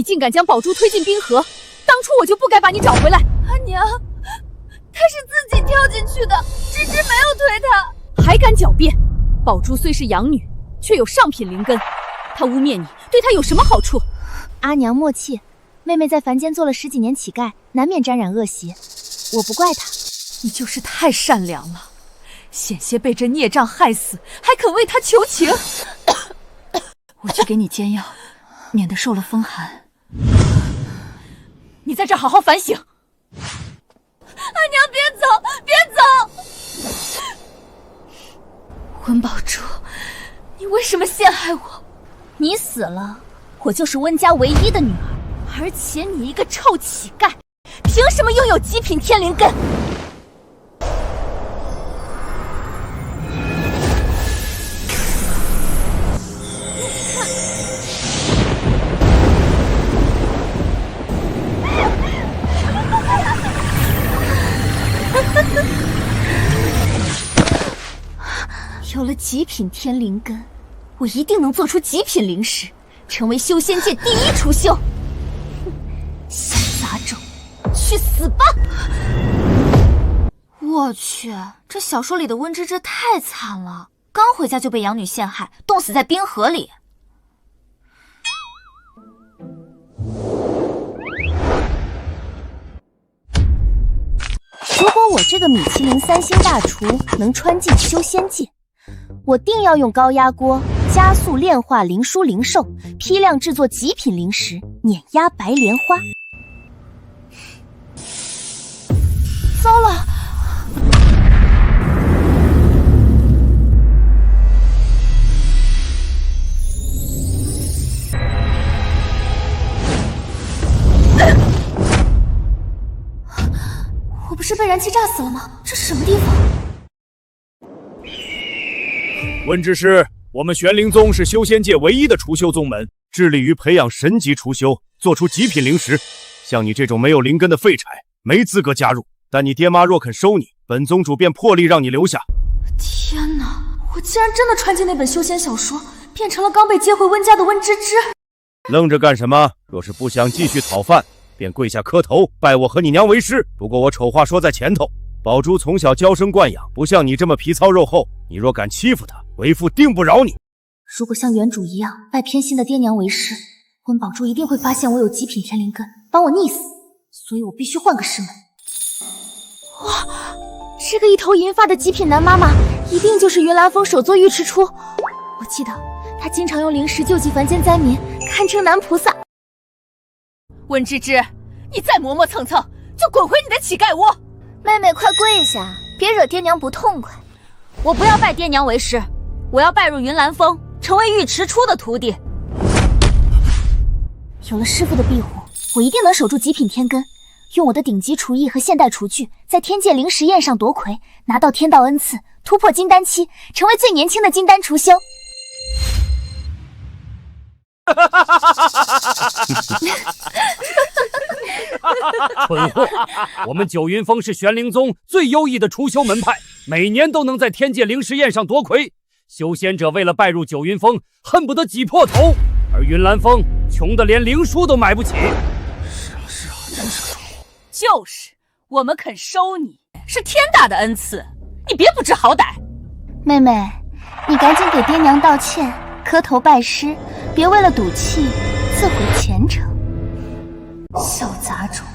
你竟敢将宝珠推进冰河，当初我就不该把你找回来。阿娘，她是自己跳进去的，芝芝没有推她。还敢狡辩！宝珠虽是养女，却有上品灵根，她污蔑你，对她有什么好处？阿娘莫气，妹妹在凡间做了10几年乞丐，难免沾染恶习，我不怪她。你就是太善良了，险些被这孽障害死，还肯为她求情。我去给你煎药，免得受了风寒。你在这好好反省。阿娘，别走，别走！温宝珠，你为什么陷害我？你死了，我就是温家唯一的女儿，而且你一个臭乞丐，凭什么拥有极品天灵根？有了极品天灵根，我一定能做出极品灵石，成为修仙界第一储修。小杂种，去死吧！我去，这小说里的温芝芝太惨了，刚回家就被养女陷害，冻死在冰河里。如果我这个米其林3星大厨能穿进修仙界，我定要用高压锅加速炼化灵枢灵兽，批量制作极品灵石，碾压白莲花。糟了！我不是被燃气炸死了吗？这是什么地方？温之师，我们玄灵宗是修仙界唯一的储修宗门，致力于培养神级储修，做出极品灵石。像你这种没有灵根的废柴，没资格加入。但你爹妈若肯收你，本宗主便破例让你留下。天哪，我竟然真的穿进那本修仙小说，变成了刚被接回温家的温芝芝。愣着干什么？若是不想继续讨饭，便跪下磕头，拜我和你娘为师。不过我丑话说在前头，宝珠从小娇生惯养，不像你这么皮糙肉厚。你若敢欺负她，为父定不饶你。如果像原主一样拜偏心的爹娘为师，温宝珠一定会发现我有极品天灵根，把我溺死。所以我必须换个师门。哇，这个一头银发的极品男妈妈，一定就是云岚峰首座尉迟出。我记得他经常用灵石救济凡间灾民，堪称男菩萨。温芝芝，你再磨磨蹭蹭，就滚回你的乞丐窝！妹妹，快跪下，别惹爹娘不痛快。我不要拜爹娘为师，我要拜入云岚峰，成为尉迟出的徒弟。有了师傅的庇护，我一定能守住极品天根，用我的顶级厨艺和现代厨具，在天界灵石宴上夺魁，拿到天道恩赐，突破金丹期，成为最年轻的金丹厨修。蠢货！我们九云峰是玄灵宗最优异的储修门派，每年都能在天界灵石宴上夺魁。修仙者为了拜入九云峰，恨不得挤破头，而云岚峰穷得连灵书都买不起。是啊，真是个蠢货。就是，我们肯收你，是天大的恩赐，你别不知好歹。妹妹，你赶紧给爹娘道歉，磕头拜师，别为了赌气自毁前程。小杂种，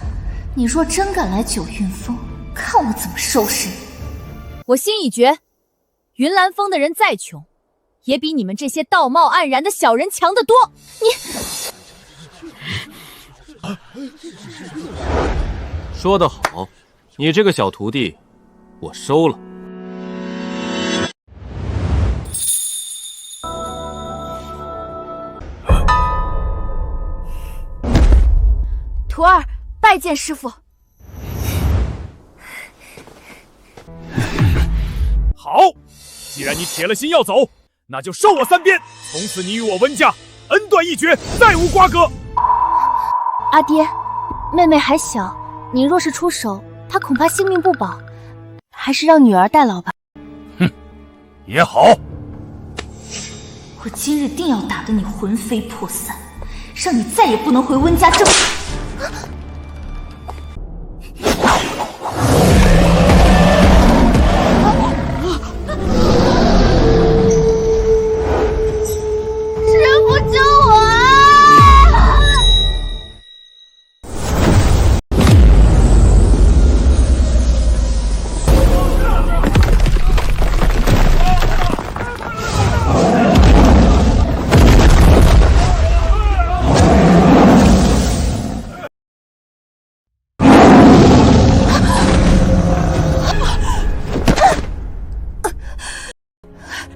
你若真敢来九云峰，看我怎么收拾你！我心已决，云岚峰的人再穷，也比你们这些道貌岸然的小人强得多。说得好，你这个小徒弟，我收了。徒儿拜见师傅。好，既然你铁了心要走，那就受我3鞭，从此你与我温家恩断义绝，再无瓜葛。阿爹，妹妹还小，你若是出手，她恐怕性命不保，还是让女儿代劳吧。哼，也好。我今日定要打得你魂飞魄散，让你再也不能回温家这么。师傅救我啊！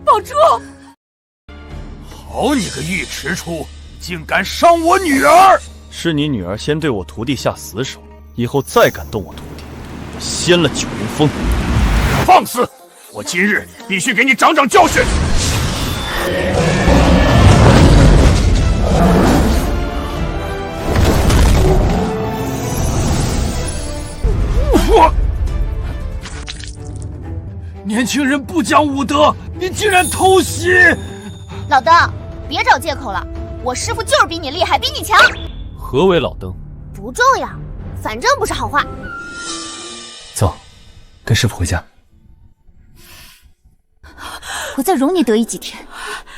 保住！好你个尉迟出，竟敢伤我女儿！是你女儿先对我徒弟下死手，以后再敢动我徒弟，我掀了九云峰！放肆！我今日必须给你长长教训！我年轻人不讲武德，你竟然偷袭！老登，别找借口了，我师傅就是比你厉害，比你强。何为老登？不重要，反正不是好话。走，跟师傅回家。我再容你得意几天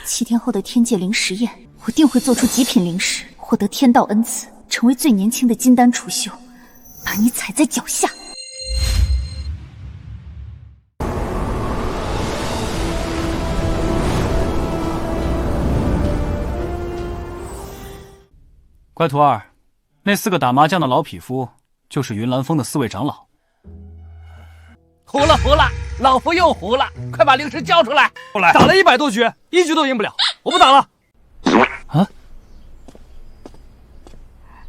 ，7天后的天界灵石宴，我定会做出极品灵石，获得天道恩赐，成为最年轻的金丹储修，把你踩在脚下。乖徒儿，那4个打麻将的老匹夫就是云岚峰的4位长老。胡了，老夫又胡了，快把灵石交出来！打了100多局，1局都赢不了，我不打了。啊，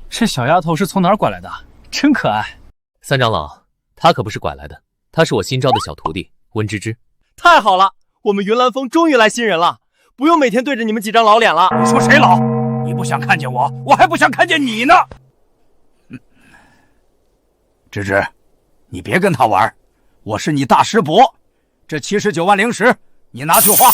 这小丫头是从哪儿拐来的？真可爱。三长老，她可不是拐来的，她是我新招的小徒弟温芝芝。太好了，我们云岚峰终于来新人了，不用每天对着你们几张老脸了。你说谁老？你不想看见我，我还不想看见你呢。芝芝，你别跟他玩，我是你大师伯，这79万灵石你拿去花。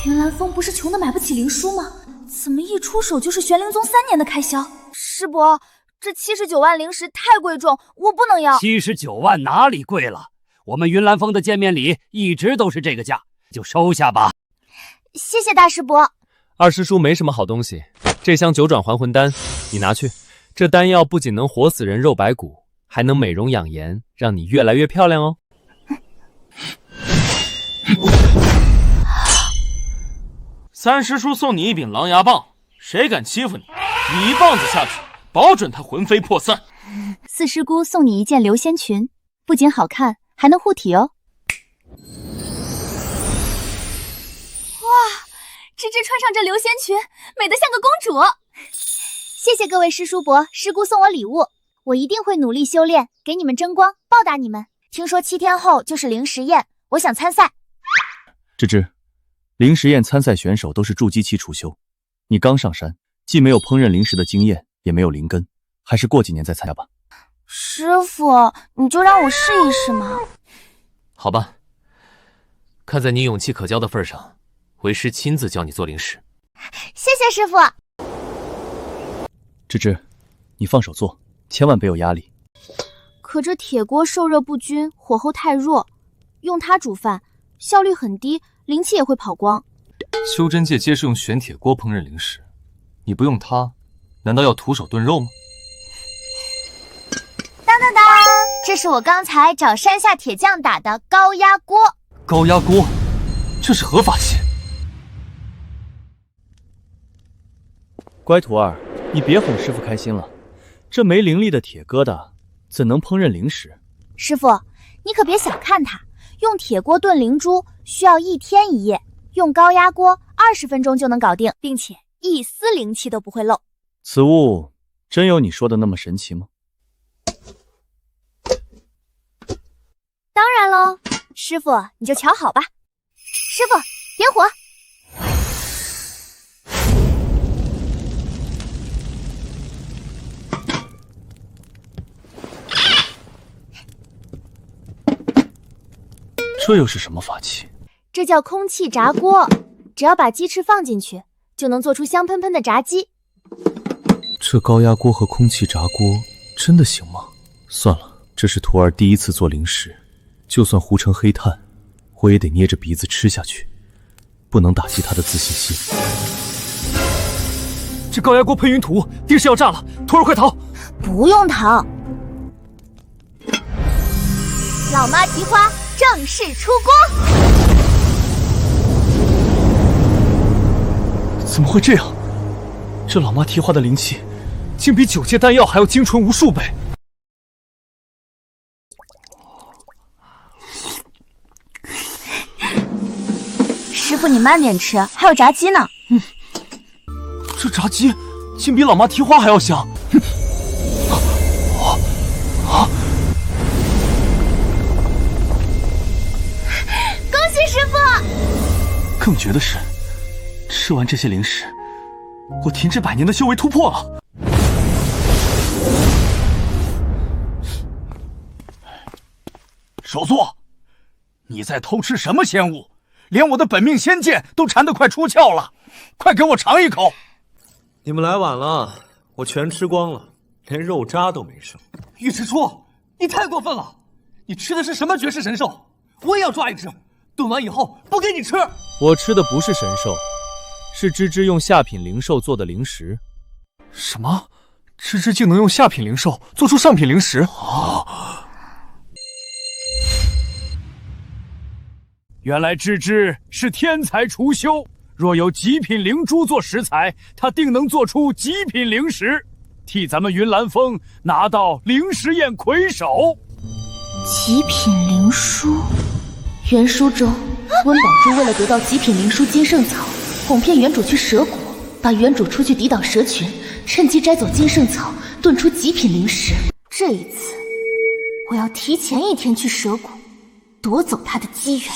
云岚峰不是穷的买不起灵书吗？怎么一出手就是玄灵宗3年的开销？师伯，这79万灵石太贵重，我不能要。79万哪里贵了？我们云岚峰的见面礼一直都是这个价，就收下吧。谢谢大师伯。二师叔没什么好东西，这箱9转还魂丹你拿去，这丹药不仅能活死人肉白骨，还能美容养颜，让你越来越漂亮哦。三师叔送你一柄狼牙棒，谁敢欺负你，你一棒子下去，保准他魂飞魄散。四师姑送你一件流仙裙，不仅好看，还能护体哦。芝芝穿上这流仙裙，美得像个公主。谢谢各位师叔伯、师姑送我礼物，我一定会努力修炼，给你们争光，报答你们。听说7天后就是灵石宴，我想参赛。芝芝，灵石宴参赛选手都是筑基期初修，你刚上山，既没有烹饪灵石的经验，也没有灵根，还是过几年再参加吧。师傅，你就让我试一试嘛。好吧，看在你勇气可嘉的份上，为师亲自教你做灵石。谢谢师傅。芝芝，你放手做，千万别有压力。可这铁锅受热不均，火候太弱，用它煮饭效率很低，灵气也会跑光。修真界皆是用玄铁锅烹饪灵石，你不用它，难道要徒手炖肉吗？当当当，这是我刚才找山下铁匠打的高压锅。高压锅，这是何法器？乖徒儿，你别哄师傅开心了，这没灵力的铁疙瘩怎能烹饪灵石？师傅，你可别小看它，用铁锅炖灵珠需要1天1夜，用高压锅20分钟就能搞定，并且一丝灵气都不会漏。此物真有你说的那么神奇吗？当然喽，师傅你就瞧好吧。师傅，点火。这又是什么法器？这叫空气炸锅，只要把鸡翅放进去，就能做出香喷喷的炸鸡，这高压锅和空气炸锅真的行吗？算了，这是徒儿第一次做零食，就算糊成黑炭，我也得捏着鼻子吃下去，不能打击他的自信心。这高压锅喷云吐雾，定是要炸了！徒儿快逃！不用逃，老妈蹄花正式出锅。怎么会这样？这老妈蹄花的灵气，竟比9阶丹药还要精纯无数倍。师傅，你慢点吃，还有炸鸡呢。这炸鸡竟比老妈蹄花还要香。恭喜师傅！更绝的是，吃完这些零食，我停滞100年的修为突破了。首座，你在偷吃什么仙物？连我的本命仙剑都馋得快出窍了，快给我尝一口！你们来晚了，我全吃光了，连肉渣都没剩。尉迟初，你太过分了！你吃的是什么绝世神兽？我也要抓一只，炖完以后不给你吃。我吃的不是神兽，是芝芝用下品灵兽做的零食。什么？芝芝竟能用下品灵兽做出上品零食？原来芝芝是天才厨修，若有极品灵珠做食材，他定能做出极品灵食，替咱们云岚峰拿到灵食宴魁首。极品灵书，原书中，温宝珠为了得到极品灵书金圣草，哄骗原主去蛇谷，把原主出去抵挡蛇群，趁机摘走金圣草，炖出极品灵食。这一次，我要提前1天去蛇谷，夺走他的机缘。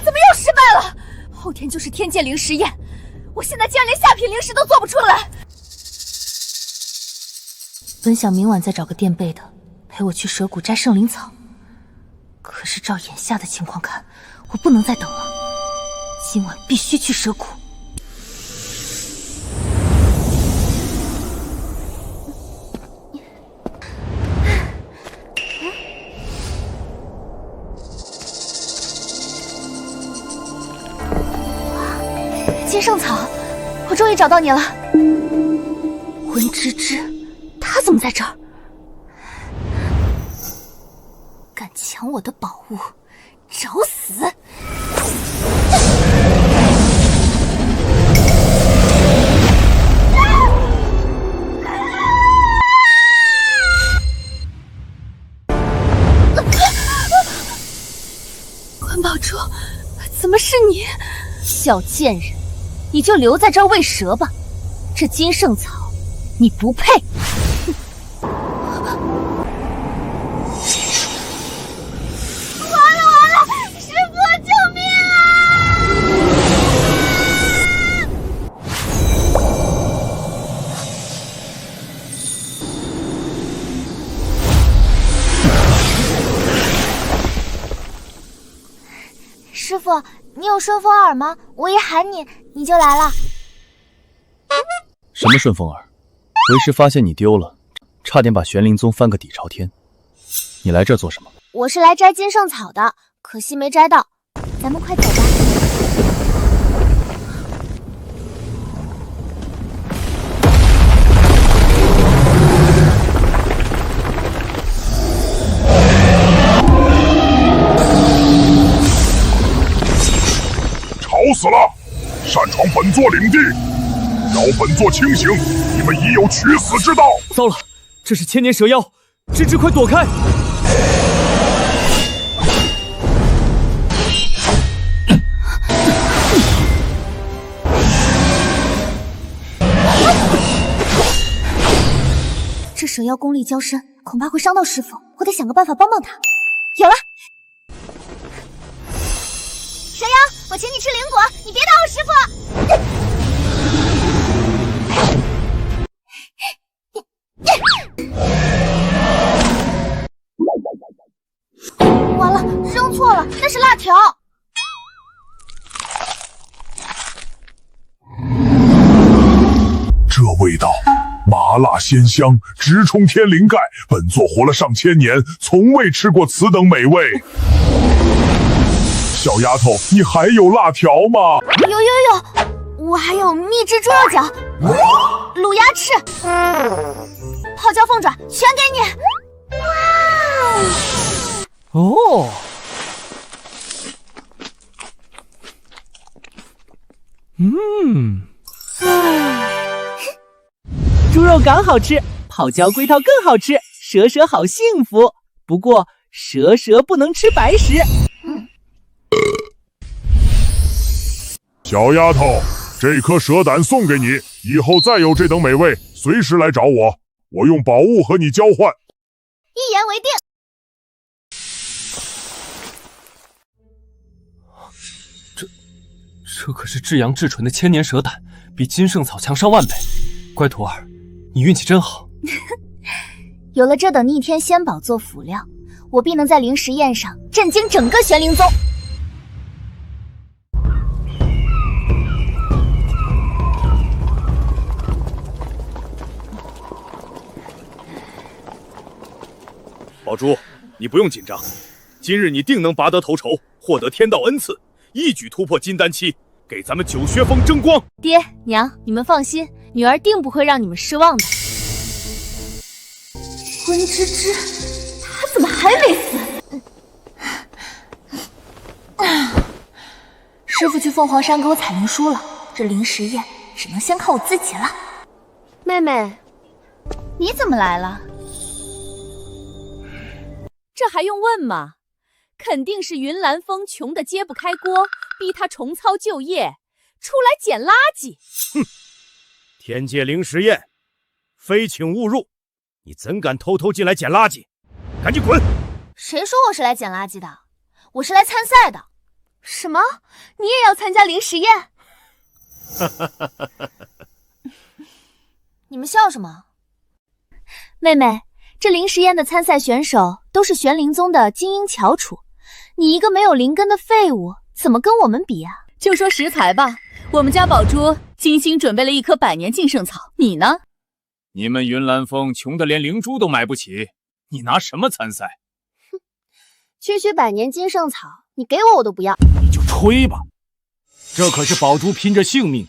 怎么又失败了？后天就是天界灵食宴，我现在竟然连下品灵食都做不出来。本想明晚再找个垫背的陪我去蛇谷摘圣灵草，可是照眼下的情况看，我不能再等了，今晚必须去蛇谷。金圣草，我终于找到你了。温芝芝，她怎么在这儿？敢抢我的宝物，找死！温宝珠，怎么是你？小贱人，你就留在这儿喂蛇吧，这金圣草你不配。完了，师父，救命师父，你有顺风耳吗？我一喊你，你就来了。什么顺风耳？为师发现你丢了，差点把玄灵宗翻个底朝天。你来这儿做什么？我是来摘金圣草的，可惜没摘到。咱们快走吧。吵死了！擅闯本座领地，扰本座清醒，你们已有取死之道。糟了，这是千年蛇妖，芝芝快躲开！这蛇妖功力较深，恐怕会伤到师傅，我得想个办法帮帮他。有了！蛇妖，我请你吃灵果，你别打我师傅！完了，扔错了，那是辣条。味道，麻辣鲜香，直冲天灵盖。本座活了上千年，从未吃过此等美味。小丫头，你还有辣条吗？有，我还有秘制猪肉饺、卤鸭翅、泡椒凤爪，全给你。哇！哦。猪肉刚好吃，泡椒龟头更好吃，蛇蛇好幸福。不过蛇蛇不能吃白食。小丫头，这颗蛇胆送给你，以后再有这等美味，随时来找我，我用宝物和你交换。一言为定。这可是至阳至纯的千年蛇胆，比金圣草强上万倍。乖徒儿，你运气真好。有了这等逆天仙宝做辅料，我必能在灵石宴上震惊整个玄灵宗。宝珠，你不用紧张，今日你定能拔得头筹，获得天道恩赐，一举突破金丹期，给咱们九薛峰争光。爹娘，你们放心，女儿定不会让你们失望的。温芝芝，她怎么还没死？师父去凤凰山给我采灵书了，这灵石宴只能先靠我自己了。妹妹，你怎么来了？这还用问吗？肯定是云岚峰穷得揭不开锅，逼他重操旧业，出来捡垃圾。哼！天界灵石宴，非请勿入，你怎敢偷偷进来捡垃圾？赶紧滚！谁说我是来捡垃圾的？我是来参赛的。什么？你也要参加灵石宴？你们笑什么？妹妹，这灵石宴的参赛选手都是玄灵宗的精英翘楚，你一个没有灵根的废物，怎么跟我们比啊？就说食材吧，我们家宝珠精心准备了一棵百年净圣草，你呢？你们云岚峰穷得连灵珠都买不起，你拿什么参赛？哼，区百年金圣草，你给我都不要。你就吹吧，这可是宝珠拼着性命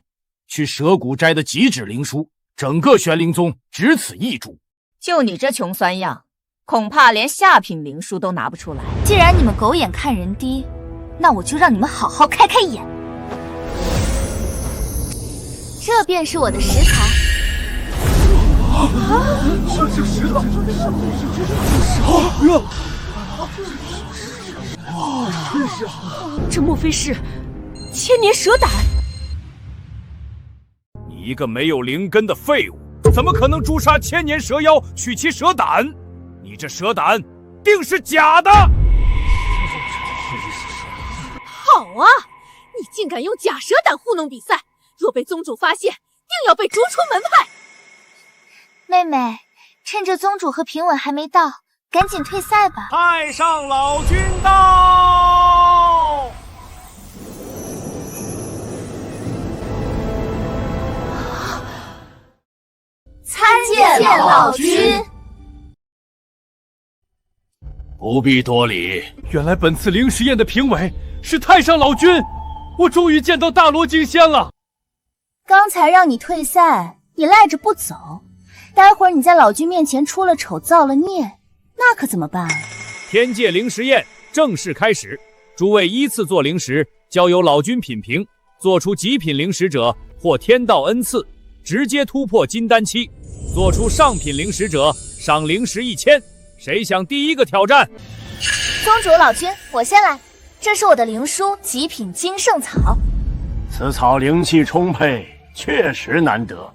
去蛇谷摘的极致灵书，整个玄灵宗只此一株。就你这穷酸样，恐怕连下品灵书都拿不出来。既然你们狗眼看人低，那我就让你们好好开开眼。这便是我的食材。这石头，真是啊！这莫非是千年蛇胆？你一个没有灵根的废物，怎么可能诛杀千年蛇妖，取其蛇胆？你这蛇胆定是假的！好啊，你竟敢用假蛇胆糊弄比赛，若被宗主发现，定要被逐出门派。妹妹，趁着宗主和平稳还没到，赶紧退赛吧。太上老君到！参见老君。不必多礼。原来本次灵石宴的评委是太上老君，我终于见到大罗金仙了。刚才让你退赛，你赖着不走，待会儿你在老君面前出了丑造了孽，那可怎么办？天界灵石宴正式开始，诸位依次做灵石，交由老君品评，做出极品灵石者获天道恩赐，直接突破金丹期；做出上品灵石者赏灵石1000。谁想第一个挑战？宗主老君，我先来。这是我的灵书极品金圣草，此草灵气充沛，确实难得。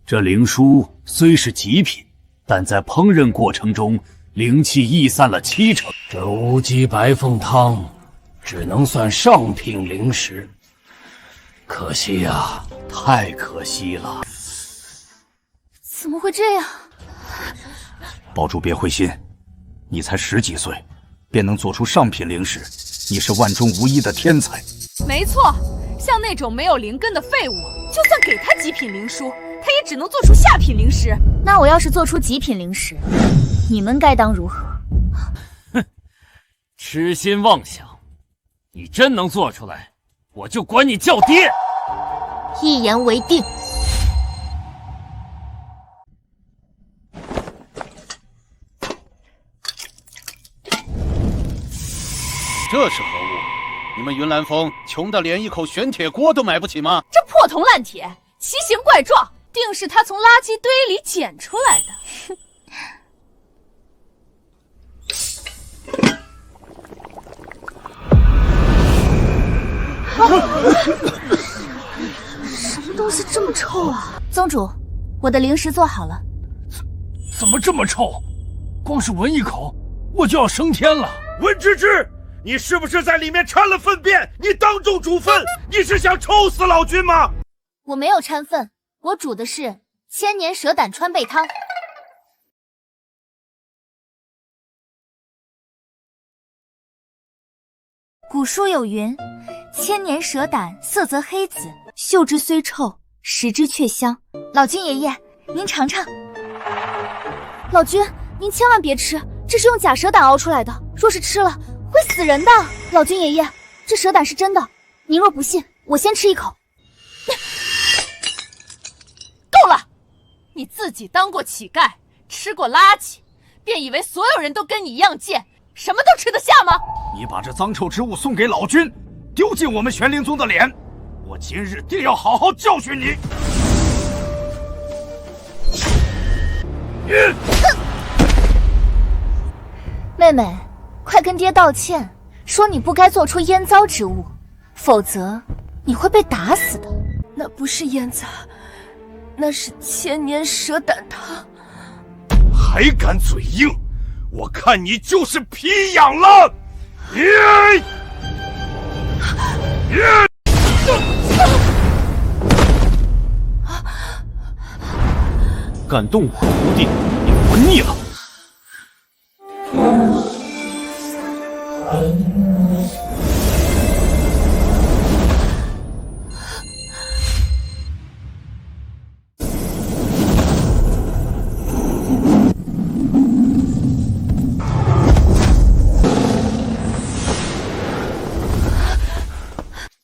这灵书虽是极品，但在烹饪过程中灵气溢散了70%。这无鸡白凤汤只能算上品灵石，可惜呀，太可惜了。怎么会这样？宝珠别灰心，你才10几岁，便能做出上品灵石，你是万中无一的天才。没错，像那种没有灵根的废物，就算给他极品灵书，他也只能做出下品灵石。那我要是做出极品灵石，你们该当如何？哼，痴心妄想！你真能做出来，我就管你叫爹。一言为定。这是何物？你们云岚峰穷的连一口玄铁锅都买不起吗？这破铜烂铁，奇形怪状，定是他从垃圾堆里捡出来的。什么东西这么臭啊？宗主，我的灵石做好了。怎么这么臭？光是闻一口，我就要升天了。温芝芝，你是不是在里面掺了粪便？你当众煮粪，你是想臭死老君吗？我没有掺粪，我煮的是千年蛇胆川贝汤。古书有云：千年蛇胆色泽黑紫，嗅之虽臭，食之却香。老君爷爷，您尝尝。老君，您千万别吃，这是用假蛇胆熬出来的，若是吃了会死人的。老君爷爷，这蛇胆是真的，您若不信，我先吃一口。够了！你自己当过乞丐，吃过垃圾，便以为所有人都跟你一样贱，什么都吃得下吗？你把这脏臭之物送给老君，丢尽我们玄灵宗的脸，我今日定要好好教训你！妹妹，快跟爹道歉，说你不该做出烟糟之物，否则你会被打死的。那不是烟糟，那是千年蛇胆汤。还敢嘴硬，我看你就是皮痒了！敢动我徒弟，你活腻了！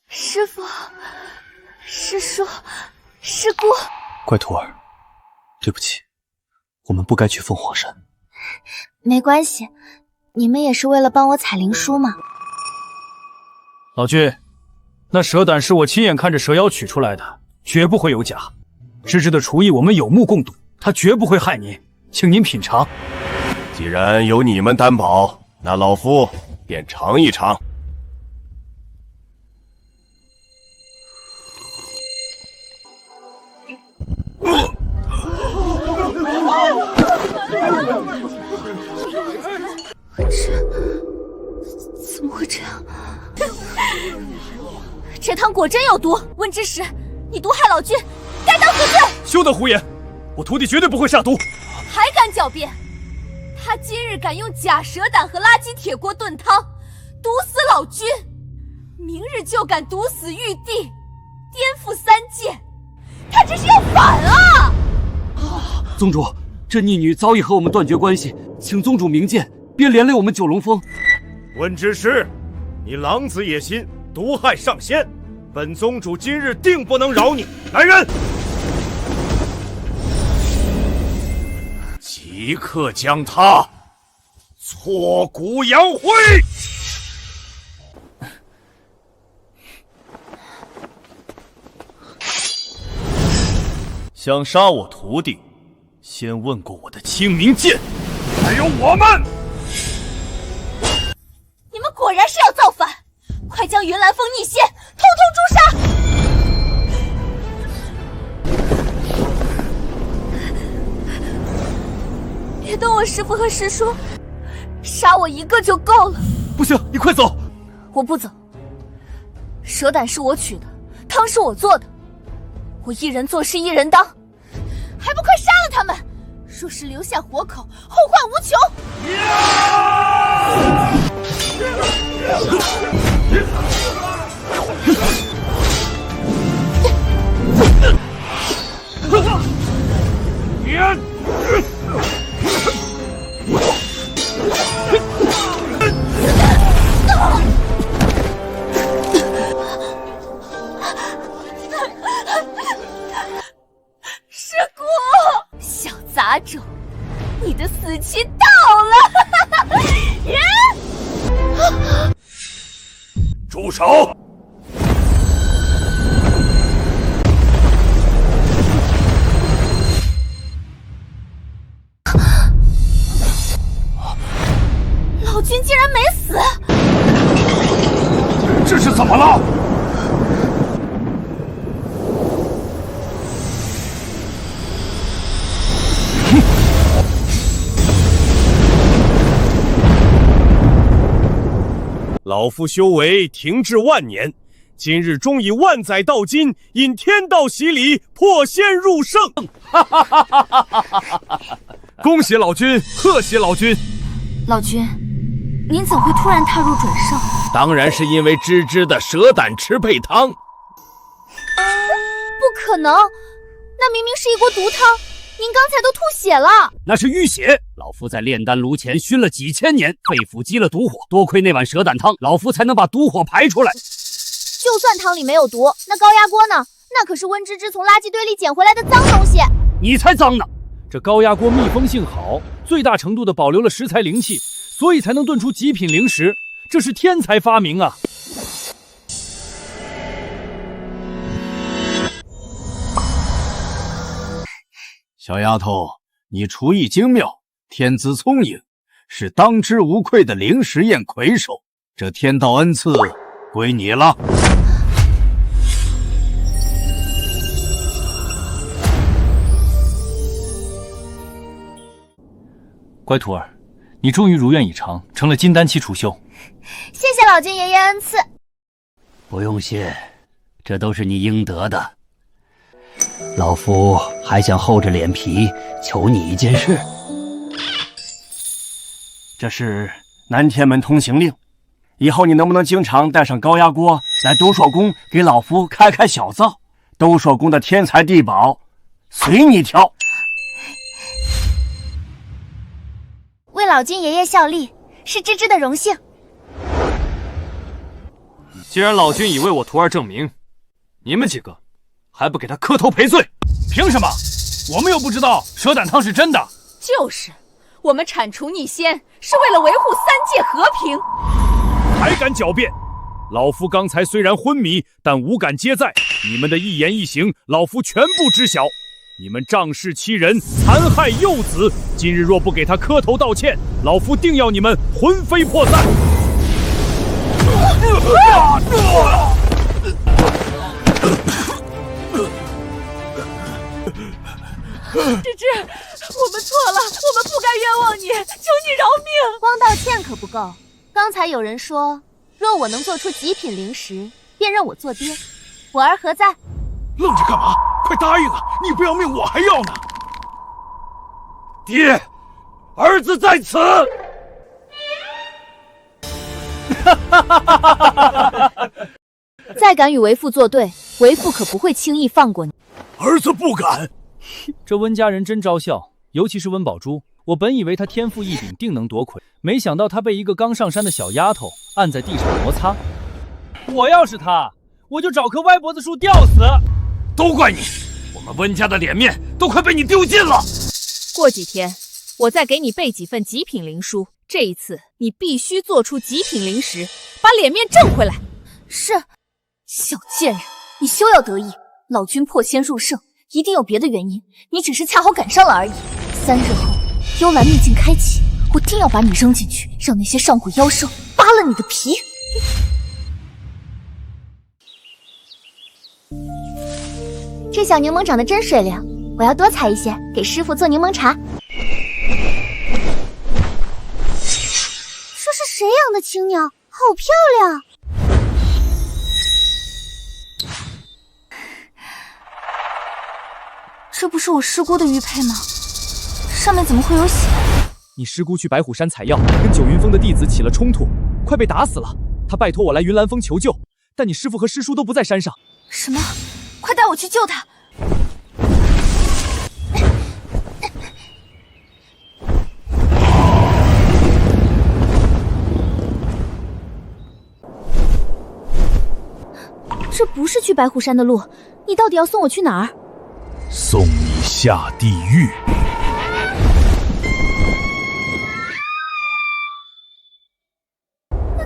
师父、师叔、师姑，乖徒儿，对不起，我们不该去凤凰山。没关系，你们也是为了帮我采灵书嘛。老君，那蛇胆是我亲眼看着蛇妖取出来的，绝不会有假。芝芝的厨艺我们有目共睹，他绝不会害您，请您品尝。既然有你们担保，那老夫便尝一尝。怎么会这样？这汤果真有毒！温之时，你毒害老君，该当死罪！休得胡言，我徒弟绝对不会下毒。还敢狡辩？他今日敢用假蛇胆和垃圾铁锅炖汤，毒死老君，明日就敢毒死玉帝，颠覆三界，他这是要反啊！宗主，这逆女早已和我们断绝关系，请宗主明鉴，别连累我们九龙峰。温之师，你狼子野心，毒害上仙，本宗主今日定不能饶你！来人，即刻将他挫骨扬灰！想杀我徒弟，先问过我的清明剑，还有我们。你们果然是要造反！快将云岚峰逆仙统统诛杀！别动我师父和师叔，杀我一个就够了。不行，你快走！我不走。蛇胆是我取的，汤是我做的，我一人做事一人当，还不快杀了他们！若是留下活口，后患无穷！师姑，小杂种，你的死期到了！住手！老君竟然没死！这是怎么了？老夫修为停滞万年，今日终以万载道金，引天道洗礼，破仙入圣。恭喜老君，贺喜老君！老君，您怎会突然踏入准圣？当然是因为芝芝的蛇胆吃配汤。不可能，那明明是一锅毒汤，您刚才都吐血了。那是浴血，老夫在炼丹炉前熏了几千年，肺腑积了毒火，多亏那碗蛇胆汤，老夫才能把毒火排出来。就算汤里没有毒，那高压锅呢？那可是温芝芝从垃圾堆里捡回来的脏东西。你才脏呢！这高压锅密封性好，最大程度的保留了食材灵气，所以才能炖出极品灵食，这是天才发明啊！小丫头，你厨艺精妙，天资聪颖，是当之无愧的灵石宴魁首。这天道恩赐归你了。乖徒儿，你终于如愿以偿，成了金丹期储修。谢谢老君爷爷恩赐。不用谢，这都是你应得的。老夫还想厚着脸皮求你一件事。这是南天门通行令，以后你能不能经常带上高压锅来兜朔宫给老夫开开小灶？兜朔宫的天才地宝，随你挑。为老君爷爷效力，是芝芝的荣幸。既然老君已为我徒儿证明，你们几个还不给他磕头赔罪？凭什么？我们又不知道蛇胆汤是真的。就是，我们铲除逆仙是为了维护三界和平。还敢狡辩？老夫刚才虽然昏迷，但五感皆在，你们的一言一行，老夫全部知晓。你们仗势欺人，残害幼子，今日若不给他磕头道歉，老夫定要你们魂飞魄散！芝芝，我们错了，我们不该冤枉你，求你饶命！光道歉可不够，刚才有人说，若我能做出极品灵石，便认我做爹。我儿何在？愣着干嘛？快答应啊！你不要命，我还要呢！爹，儿子在此。再敢与为父作对，为父可不会轻易放过你。儿子不敢。这温家人真招笑，尤其是温宝珠。我本以为她天赋异禀，定能夺魁，没想到她被一个刚上山的小丫头按在地上摩擦。我要是她，我就找棵歪脖子树吊死。都怪你，我们温家的脸面都快被你丢尽了。过几天，我再给你备几份极品灵书。这一次，你必须做出极品灵石，把脸面挣回来。是。小贱人，你休要得意。老君破仙入圣，一定有别的原因，你只是恰好赶上了而已。3日后，幽兰秘境开启，我定要把你扔进去，让那些上古妖兽扒了你的皮。这小柠檬长得真水灵，我要多采一些，给师傅做柠檬茶。这是谁养的青鸟？好漂亮！这不是我师姑的玉佩吗？上面怎么会有血？你师姑去白虎山采药，跟九云峰的弟子起了冲突，快被打死了。他拜托我来云岚峰求救，但你师父和师叔都不在山上。什么？快带我去救他！这不是去白虎山的路，你到底要送我去哪儿？送你下地狱。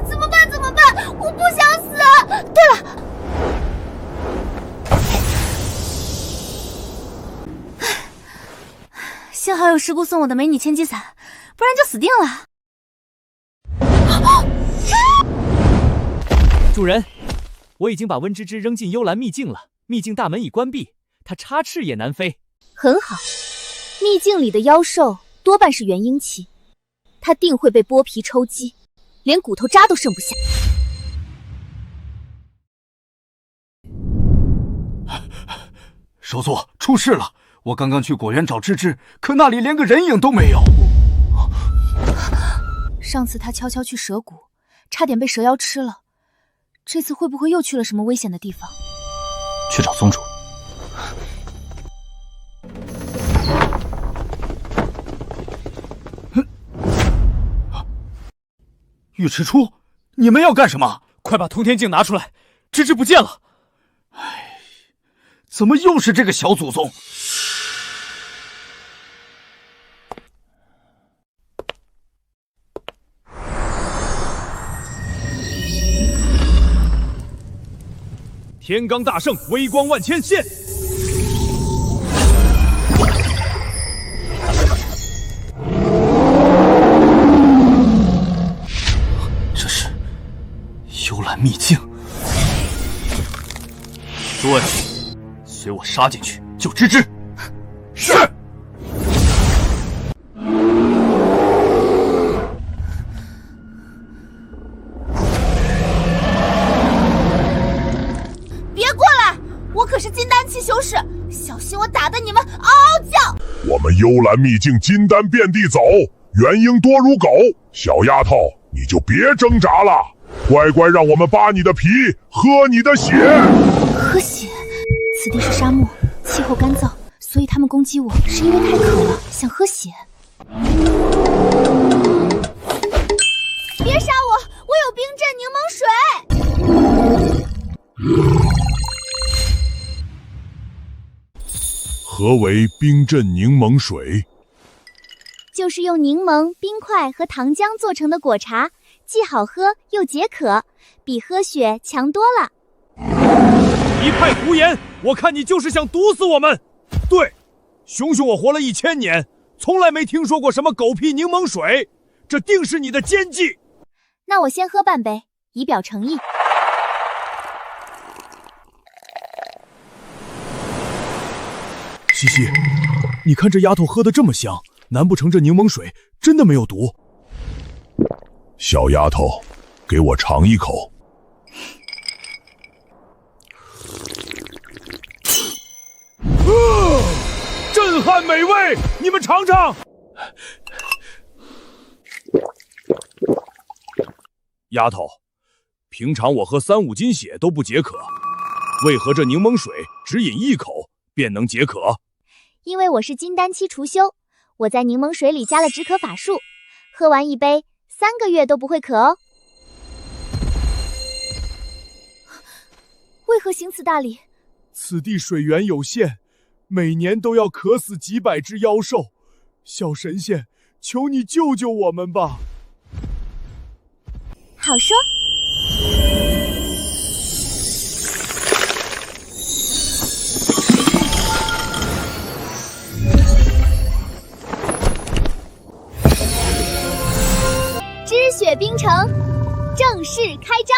怎么办？怎么办？我不想死！对了，幸好有师姑送我的美女千机伞，不然就死定了。主人，我已经把温芝芝扔进幽兰秘境了，秘境大门已关闭，她插翅也难飞。很好，秘境里的妖兽多半是元婴期，它定会被剥皮抽肌，连骨头渣都剩不下。首座，出事了！我刚刚去果园找芝芝，可那里连个人影都没有。上次他悄悄去蛇谷，差点被蛇妖吃了。这次会不会又去了什么危险的地方？去找宗主。尉迟初，你们要干什么？快把通天镜拿出来！芝芝不见了。唉，怎么又是这个小祖宗？天罡大圣，威光万千，现！这是幽兰秘境。对，随我杀进去救芝芝。是。可是金丹期修士，小心我打得你们嗷嗷叫！我们幽兰秘境金丹遍地走，元婴多如狗。小丫头，你就别挣扎了，乖乖让我们扒你的皮，喝你的血。喝血？此地是沙漠，气候干燥，所以他们攻击我是因为太渴了，想喝血。别杀我，我有冰镇柠檬水。何为冰镇柠檬水？就是用柠檬、冰块和糖浆做成的果茶，既好喝又解渴，比喝血强多了。一派胡言！我看你就是想毒死我们。对，熊熊我活了1000年，从来没听说过什么狗屁柠檬水，这定是你的奸计。那我先喝半杯，以表诚意。西西，你看这丫头喝得这么香，难不成这柠檬水真的没有毒？小丫头，给我尝一口。震撼美味，你们尝尝。丫头，平常我喝3、5斤血都不解渴，为何这柠檬水只饮1口便能解渴？因为我是金丹期除修，我在柠檬水里加了止渴法术，喝完1杯，3个月都不会渴哦。为何行此大礼？此地水源有限，每年都要渴死几百只妖兽。小神仙，求你救救我们吧！好说。知雪冰城正式开张。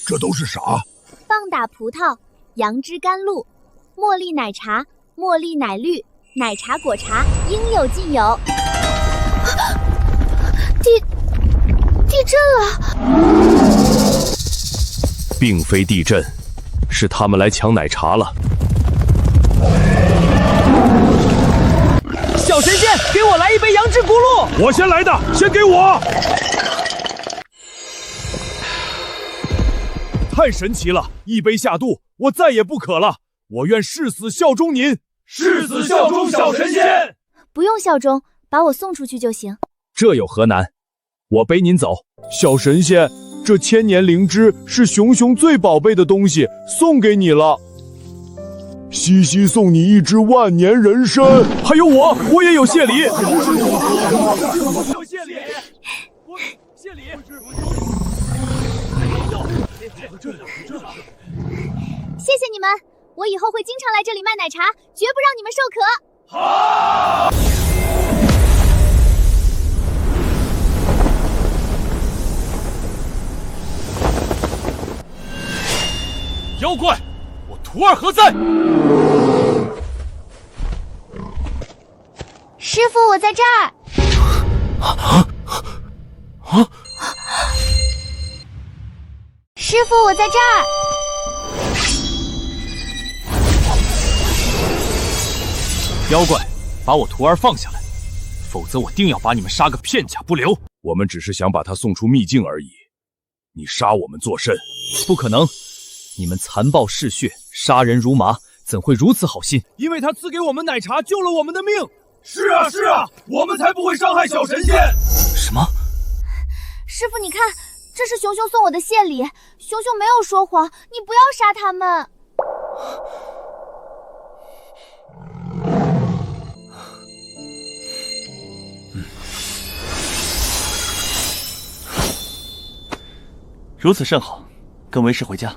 这都是啥？棒打葡萄、杨枝甘露、茉莉奶茶、茉莉奶绿、奶茶果茶，应有尽有。地震了！并非地震，是他们来抢奶茶了。小神仙，给我来一杯杨枝咕噜！我先来的，先给我！太神奇了，一杯下肚，我再也不渴了。我愿誓死效忠您，誓死效忠小神仙。不用效忠，把我送出去就行。这有何难？我背您走。小神仙，这千年灵芝是熊熊最宝贝的东西，送给你了。西西送你一只万年人参，还有我也有谢礼。有谢礼，我谢礼。谢谢你们，我以后会经常来这里卖奶茶，绝不让你们受渴。好。妖怪，我徒儿何在？师傅，我在这儿。师傅，我在这儿。妖怪，把我徒儿放下来，否则我定要把你们杀个片甲不留。我们只是想把他送出秘境而已，你杀我们作甚？不可能！你们残暴嗜血，杀人如麻，怎会如此好心？因为他赐给我们奶茶，救了我们的命。是啊，是啊，我们才不会伤害小神仙。什么？师傅，你看，这是熊熊送我的谢礼。熊熊没有说谎，你不要杀他们。如此甚好，跟为师回家。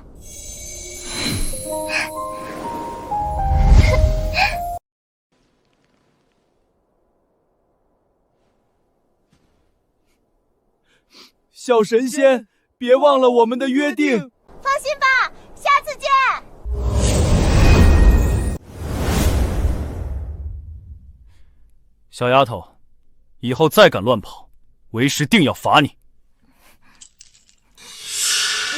小神仙，别忘了我们的约定。放心吧，下次见。小丫头，以后再敢乱跑，为师定要罚你。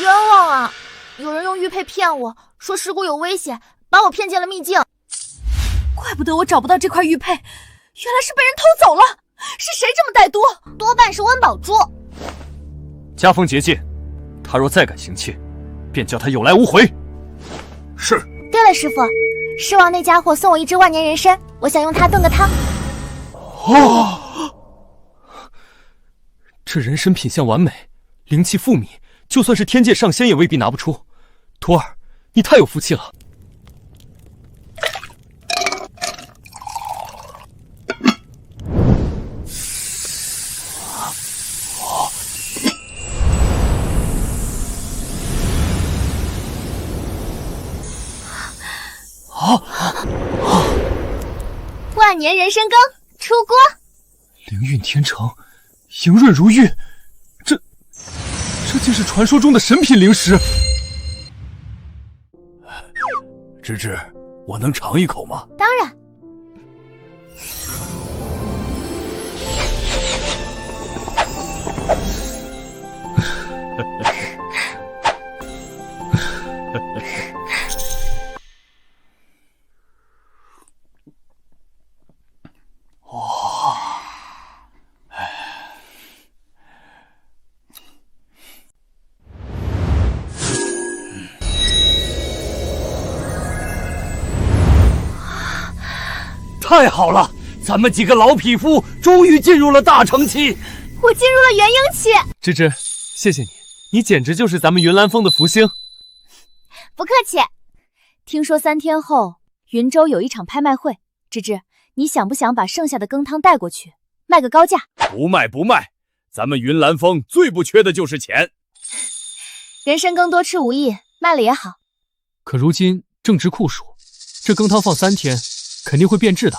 冤枉啊！有人用玉佩骗我，说尸骨有危险，把我骗进了秘境。怪不得我找不到这块玉佩，原来是被人偷走了。是谁这么歹毒？多半是温宝珠。加封结界，他若再敢行窃，便叫他有来无回。是。对了，师傅，狮王那家伙送我一只万年人参，我想用它炖个汤。这人参品相完美，灵气富靡，就算是天界上仙也未必拿不出。徒儿，你太有福气了。万年人参羹出锅，灵韵天成，莹润如玉，这竟是传说中的神品灵石。芝芝，我能尝一口吗？当然。太好了，咱们几个老匹夫终于进入了大成期。我进入了元婴期。芝芝，谢谢你，你简直就是咱们云岚峰的福星。不客气。听说3天后云州有一场拍卖会，芝芝，你想不想把剩下的羹汤带过去，卖个高价？不卖不卖，咱们云岚峰最不缺的就是钱。人参羹多吃无益，卖了也好。可如今正值酷暑，这羹汤放3天，肯定会变质的。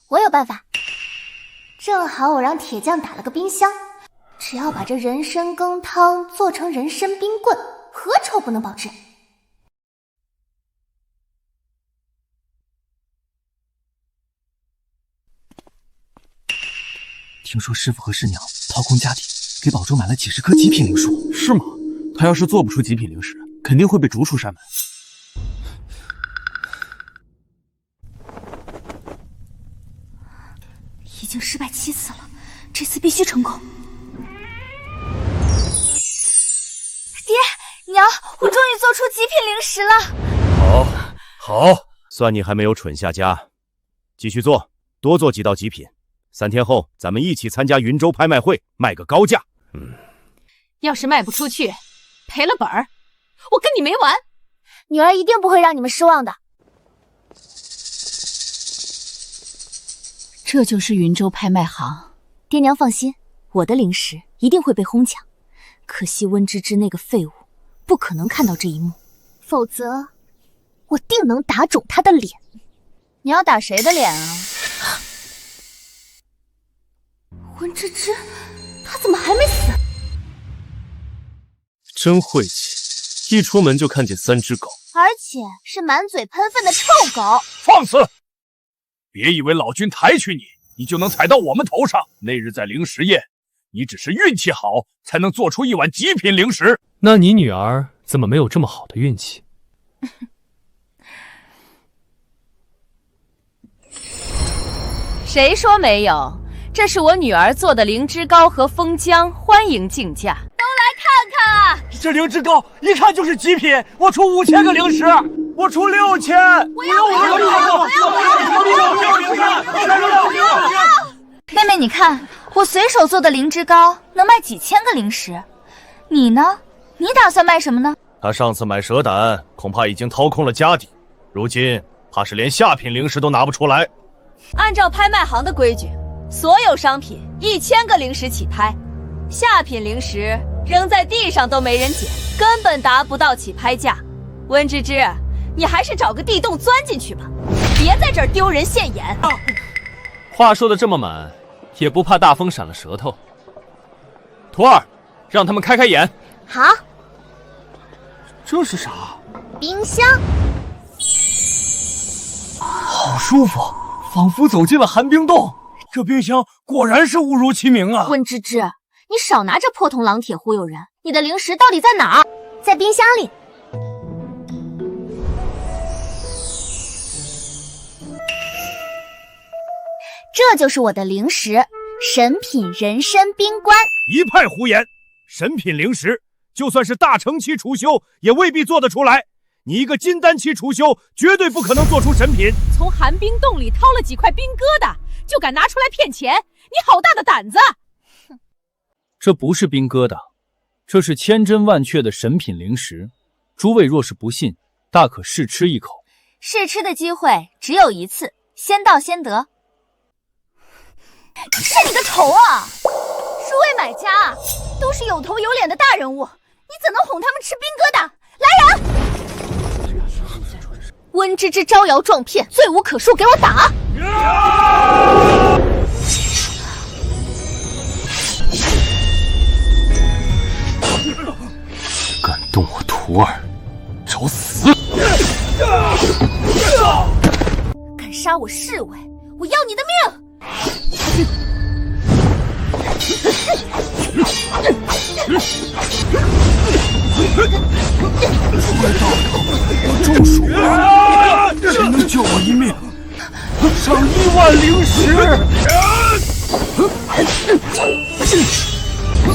我有办法，正好我让铁匠打了个冰箱，只要把这人参羹汤做成人参冰棍，何愁不能保质？听说师傅和师娘掏空家底，给宝珠买了几10颗极品灵树。是吗？他要是做不出极品灵石，肯定会被逐出山门。已经失败7次了，这次必须成功。爹娘，我终于做出极品零食了。好，算你还没有蠢下家，继续做，多做几道极品。3天后咱们一起参加云州拍卖会，卖个高价。要是卖不出去，赔了本儿，我跟你没完。女儿一定不会让你们失望的。这就是云州拍卖行。爹娘放心，我的零食一定会被哄抢。可惜温芝芝那个废物不可能看到这一幕，否则我定能打肿他的脸。你要打谁的脸啊？温芝芝，她怎么还没死？真晦气，一出门就看见3只狗，而且是满嘴喷粪的臭狗。放肆！别以为老君抬举你，你就能踩到我们头上。那日在零食宴，你只是运气好，才能做出一碗极品零食。那你女儿怎么没有这么好的运气？谁说没有？这是我女儿做的灵芝糕和枫浆，欢迎竞价。都来看看啊！这灵芝糕一看就是极品，我出5000个零食，我出6000。我要！妹妹，你看，我随手做的灵芝糕能卖几千个零食，你呢？你打算卖什么呢？他上次买蛇胆，恐怕已经掏空了家底，如今怕是连下品零食都拿不出来。按照拍卖行的规矩，所有商品1000个零食起拍，下品零食扔在地上都没人捡，根本达不到起拍价。温芝芝，你还是找个地洞钻进去吧，别在这儿丢人现眼。话说的这么满，也不怕大风闪了舌头。徒儿，让他们开开眼。好。这是啥？冰箱。好舒服，仿佛走进了寒冰洞。这冰箱果然是误入其名啊！温芝芝，你少拿着破铜狼铁忽悠人，你的零食到底在哪儿？在冰箱里。这就是我的零食，神品人参冰冠。一派胡言！神品零食，就算是大成期储修，也未必做得出来。你一个金丹期储修，绝对不可能做出神品。从寒冰洞里掏了几块冰疙瘩，就敢拿出来骗钱，你好大的胆子！这不是冰疙瘩，这是千真万确的神品零食。诸位若是不信，大可试吃一口。试吃的机会只有一次，先到先得。是你个头啊！诸位买家都是有头有脸的大人物，你怎能哄他们吃冰疙瘩？来人！温芝芝招摇撞骗，罪无可恕，给我打！敢动我徒儿，找死！敢杀我侍卫，我要你的命！我中暑了，谁能救我一命？赏1万零食！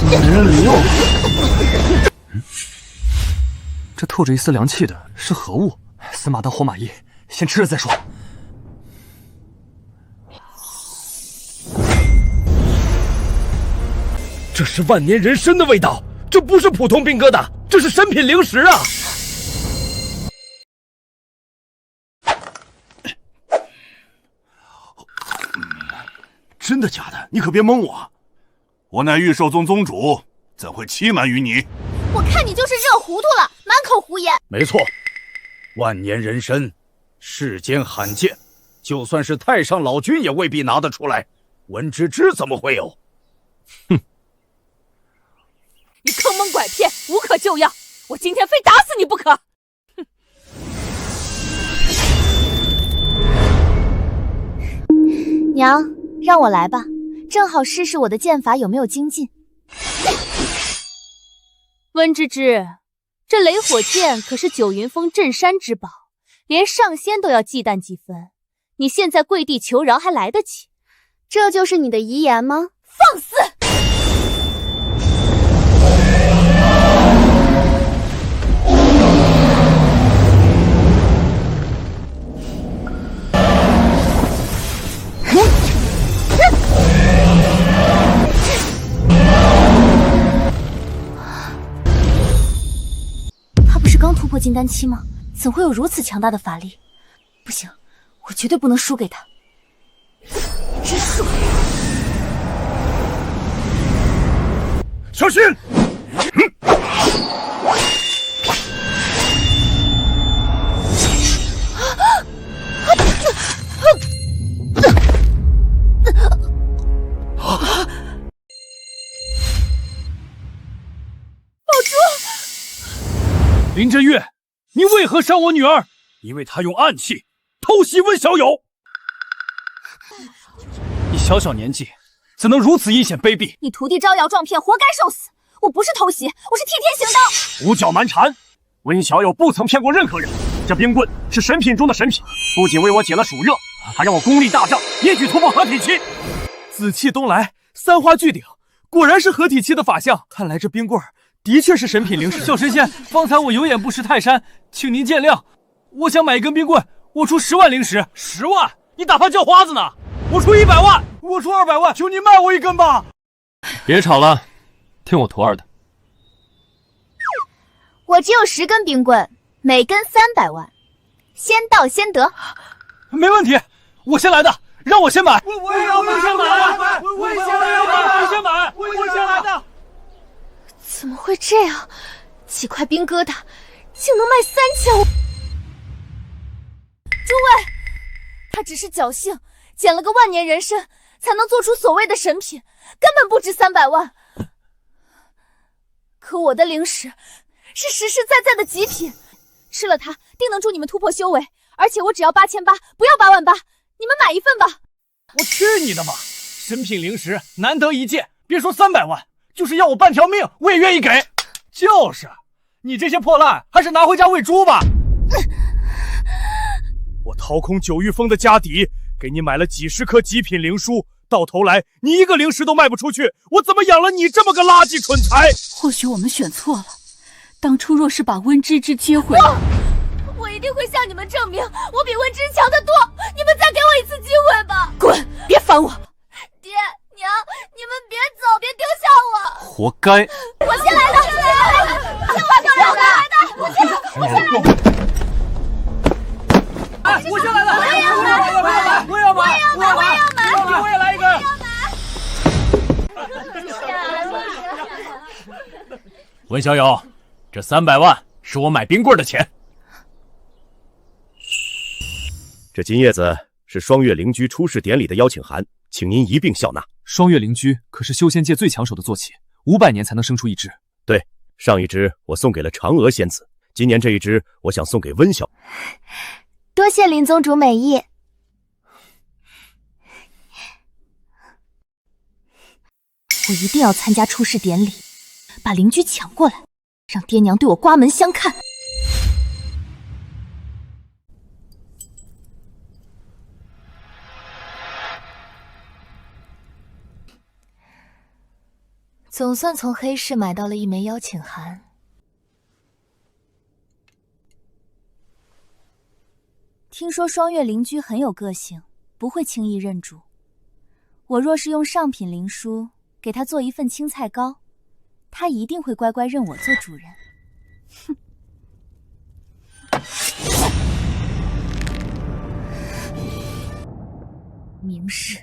没人理我。这透着一丝凉气的是何物？死马当活马医，先吃了再说。这是万年人参的味道，这不是普通冰疙瘩，这是神品零食啊！真的假的？你可别蒙我！我乃玉兽宗宗主，怎会欺瞒于你？我看你就是热糊涂了，满口胡言。没错，万年人参，世间罕见，就算是太上老君也未必拿得出来。温芝芝怎么会有？哼！你坑蒙拐骗，无可救药，我今天非打死你不可！哼！娘，让我来吧，正好试试我的剑法有没有精进。温芝芝，这雷火剑可是九云峰镇山之宝，连上仙都要忌惮几分。你现在跪地求饶还来得及，这就是你的遗言吗？放肆！他不是刚突破金丹期吗？怎会有如此强大的法力？不行，我绝对不能输给他。之术，小心！林真月，你为何伤我女儿？因为她用暗器偷袭温小友。你小小年纪，怎能如此阴险卑鄙？你徒弟招摇撞骗，活该受死！我不是偷袭，我是替天行道。胡搅蛮缠！温小友不曾骗过任何人，这冰棍是神品中的神品，不仅为我解了暑热，还让我功力大涨，一举突破合体期。紫气东来，三花聚顶，果然是合体期的法相。看来这冰棍的确是神品灵石。小神仙，方才我有眼不识泰山，请您见谅。我想买一根冰棍，我出10万灵石。10万？你打发叫花子呢？我出100万，我出200万，求你卖我一根吧！别吵了，听我徒儿的。我只有10根冰棍，每根300万，先到先得。没问题，我先来的，让我先买。我也要买，我先买，我先来，我先买，我先来的。怎么会这样？几块冰疙瘩竟能卖3000万！诸位，他只是侥幸捡了个万年人参，才能做出所谓的神品，根本不值300万。可我的灵石是实实在在的极品，吃了它定能助你们突破修为，而且我只要8800，不要8万8，你们买一份吧。我去你的吧！神品灵石难得一见，别说300万，就是要我半条命，我也愿意给。就是，你这些破烂还是拿回家喂猪吧。我掏空九玉峰的家底，给你买了几10颗极品灵书，到头来你一个灵石都卖不出去，我怎么养了你这么个垃圾蠢材？或许我们选错了，当初若是把温芝芝接回来，我一定会向你们证明，我比温芝强得多。你们再给我一次机会吧！滚，别烦我！爹娘，你们别走，别丢下我！活该！我先来的，先来的，我先来的！哎，我先来的！我也要买！我也要买！我也来一根！温小友，这300万是我买冰棍的钱。这金叶子是双月灵居出世典礼的邀请函，请您一并笑纳。双月灵居可是修仙界最抢手的坐骑，500年才能生出一只。对，上一只我送给了嫦娥仙子，今年这一只我想送给温小。多谢林宗主美意。我一定要参加出世典礼，把灵居抢过来，让爹娘对我刮门相看。总算从黑市买到了一枚邀请函。听说双月灵居很有个性，不会轻易认主。我若是用上品灵书给他做一份青菜糕，他一定会乖乖认我做主人。哼！明日，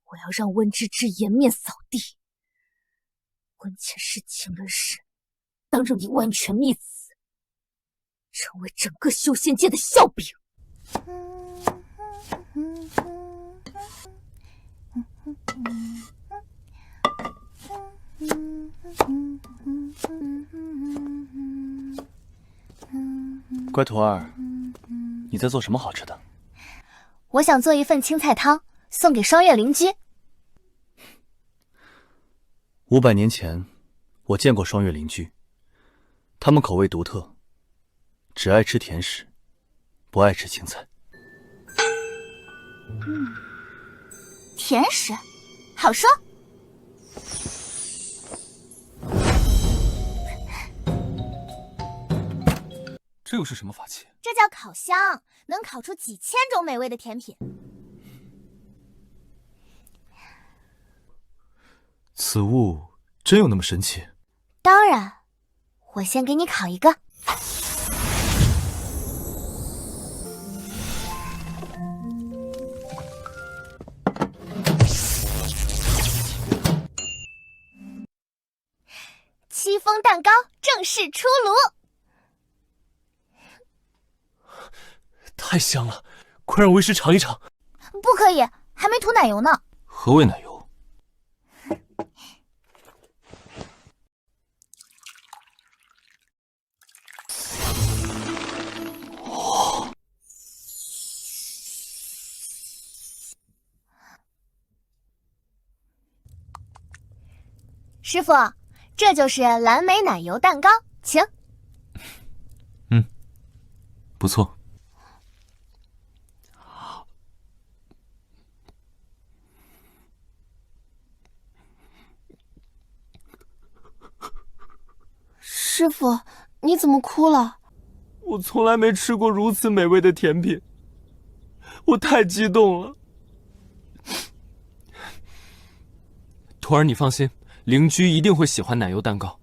我要让温芝芝颜面扫地。婚前是情人时，当让你完全灭死，成为整个修仙界的笑柄。乖徒儿，你在做什么好吃的？我想做一份青菜汤，送给双月灵居。500年前，我见过双月灵居，他们口味独特，只爱吃甜食，不爱吃青菜。甜食，好说。这又是什么法器？这叫烤箱，能烤出几千种美味的甜品。此物真有那么神奇？当然，我先给你烤一个。戚风蛋糕正式出炉。太香了，快让为师尝一尝。不可以，还没涂奶油呢。何谓奶油？师傅，这就是蓝莓奶油蛋糕，请。不错。师傅，你怎么哭了？我从来没吃过如此美味的甜品，我太激动了。徒儿，你放心，邻居一定会喜欢奶油蛋糕。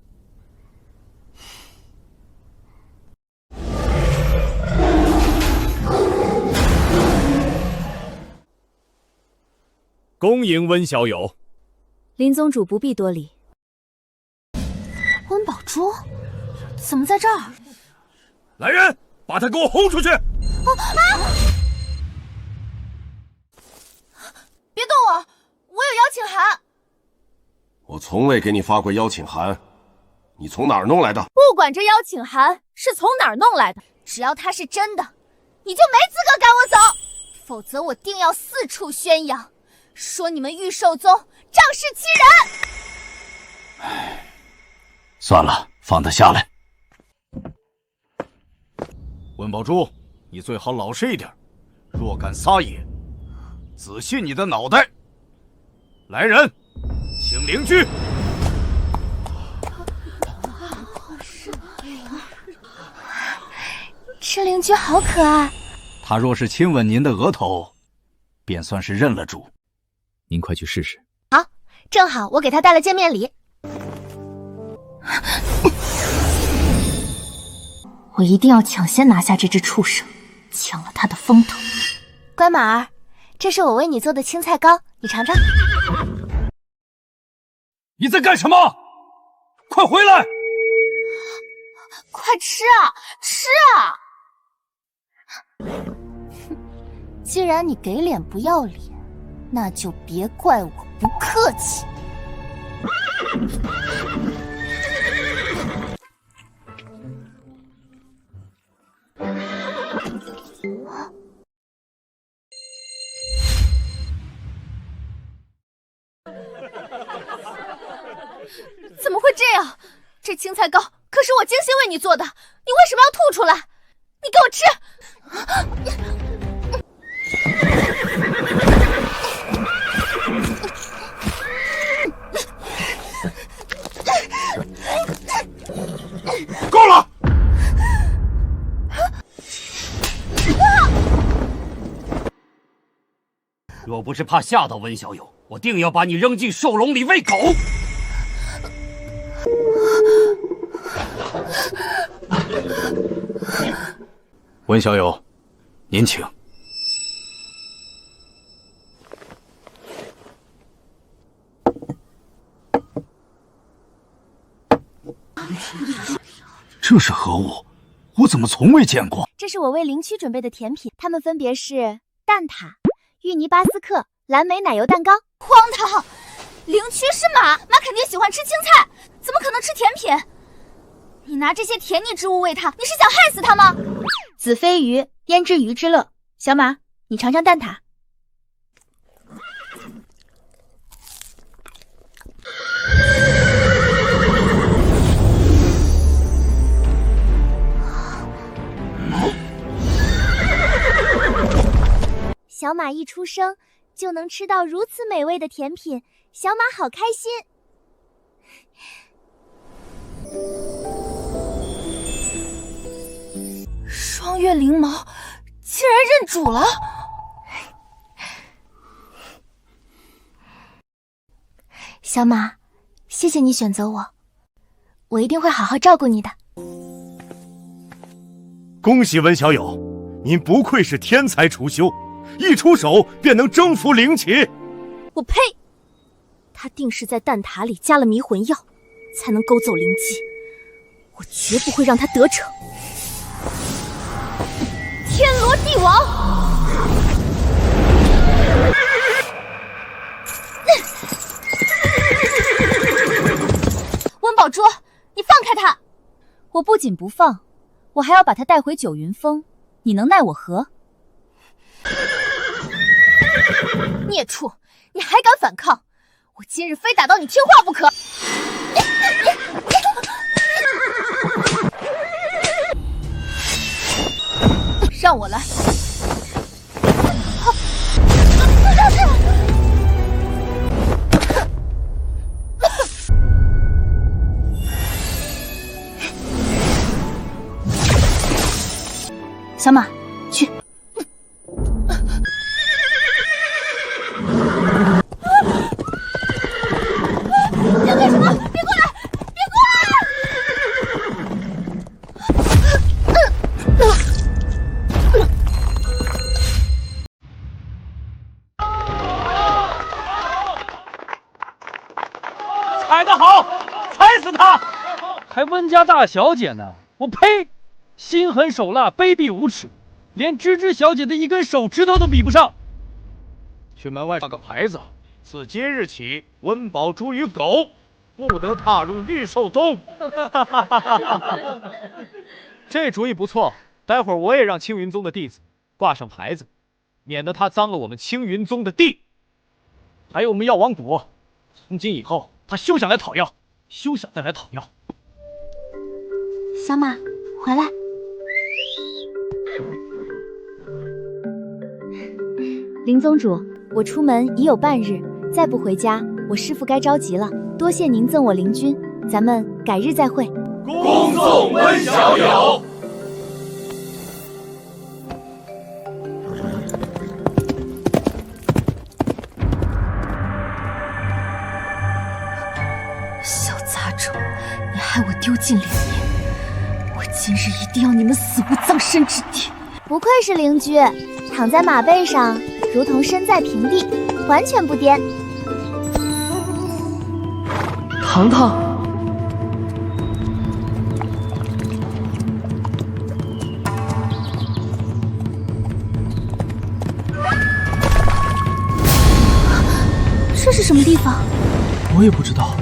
恭迎温小友。林宗主不必多礼。温宝珠，怎么在这儿？来人，把他给我轰出去！别动我，我有邀请函。我从未给你发过邀请函，你从哪儿弄来的？不管这邀请函是从哪儿弄来的，只要它是真的，你就没资格赶我走，否则我定要四处宣扬，说你们玉寿宗仗势欺人。算了，放他下来。温宝珠，你最好老实一点，若敢撒野，仔细你的脑袋！来人，请灵居。这邻居好可爱。他若是亲吻您的额头，便算是认了主。您快去试试。好，正好我给他带了见面礼。我一定要抢先拿下这只畜生，抢了他的风头。乖马儿，这是我为你做的青菜糕，你尝尝。你在干什么？快回来！快吃啊，吃啊！既然你给脸不要脸，那就别怪我不客气。怎么会这样？这青菜糕可是我精心为你做的，你为什么要吐出来？你给我吃！够了！若不是怕吓到温小友，我定要把你扔进兽笼里喂狗。温小友，您请。这是何物？我怎么从未见过？这是我为灵区准备的甜品，它们分别是蛋挞、芋泥巴斯克、蓝莓奶油蛋糕。荒唐！灵区是马，马肯定喜欢吃青菜，怎么可能吃甜品？你拿这些甜腻之物喂它，你是想害死它吗？子非鱼，焉知鱼之乐？小马，你尝尝蛋挞。小小马一出生就能吃到如此美味的甜品，小马好开心。双月灵毛竟然认主了！小马，谢谢你选择我，我一定会好好照顾你的。恭喜文小友，您不愧是天才厨修，一出手便能征服灵旗。我呸！他定是在蛋挞里加了迷魂药，才能勾走灵姬。我绝不会让他得逞。天罗地网！温宝珠，你放开他！我不仅不放，我还要把他带回九云峰，你能奈我何？孽畜，你还敢反抗？我今日非打到你听话不可！让我来！小马，去。要干什么？别过来！别过来！踩得好，踩死他！还温家大小姐呢，我呸！心狠手辣，卑鄙无耻，连芝芝小姐的一根手指头都比不上。去门外挂个牌子，自今日起，温宝珠与狗不得踏入御兽宗。这主意不错，待会儿我也让青云宗的弟子挂上牌子，免得他脏了我们青云宗的地。还有我们药王谷，从今以后他休想来讨要，休想再来讨要。小马，回来。林宗主，我出门已有半日，再不回家，我师父该着急了。多谢您赠我灵君，咱们改日再会。恭送温小友。小杂种，你害我丢尽脸面，我今日一定要你们死无葬身之地！不愧是灵居，躺在马背上，如同身在平地，完全不颠。糖糖，这是什么地方？我也不知道。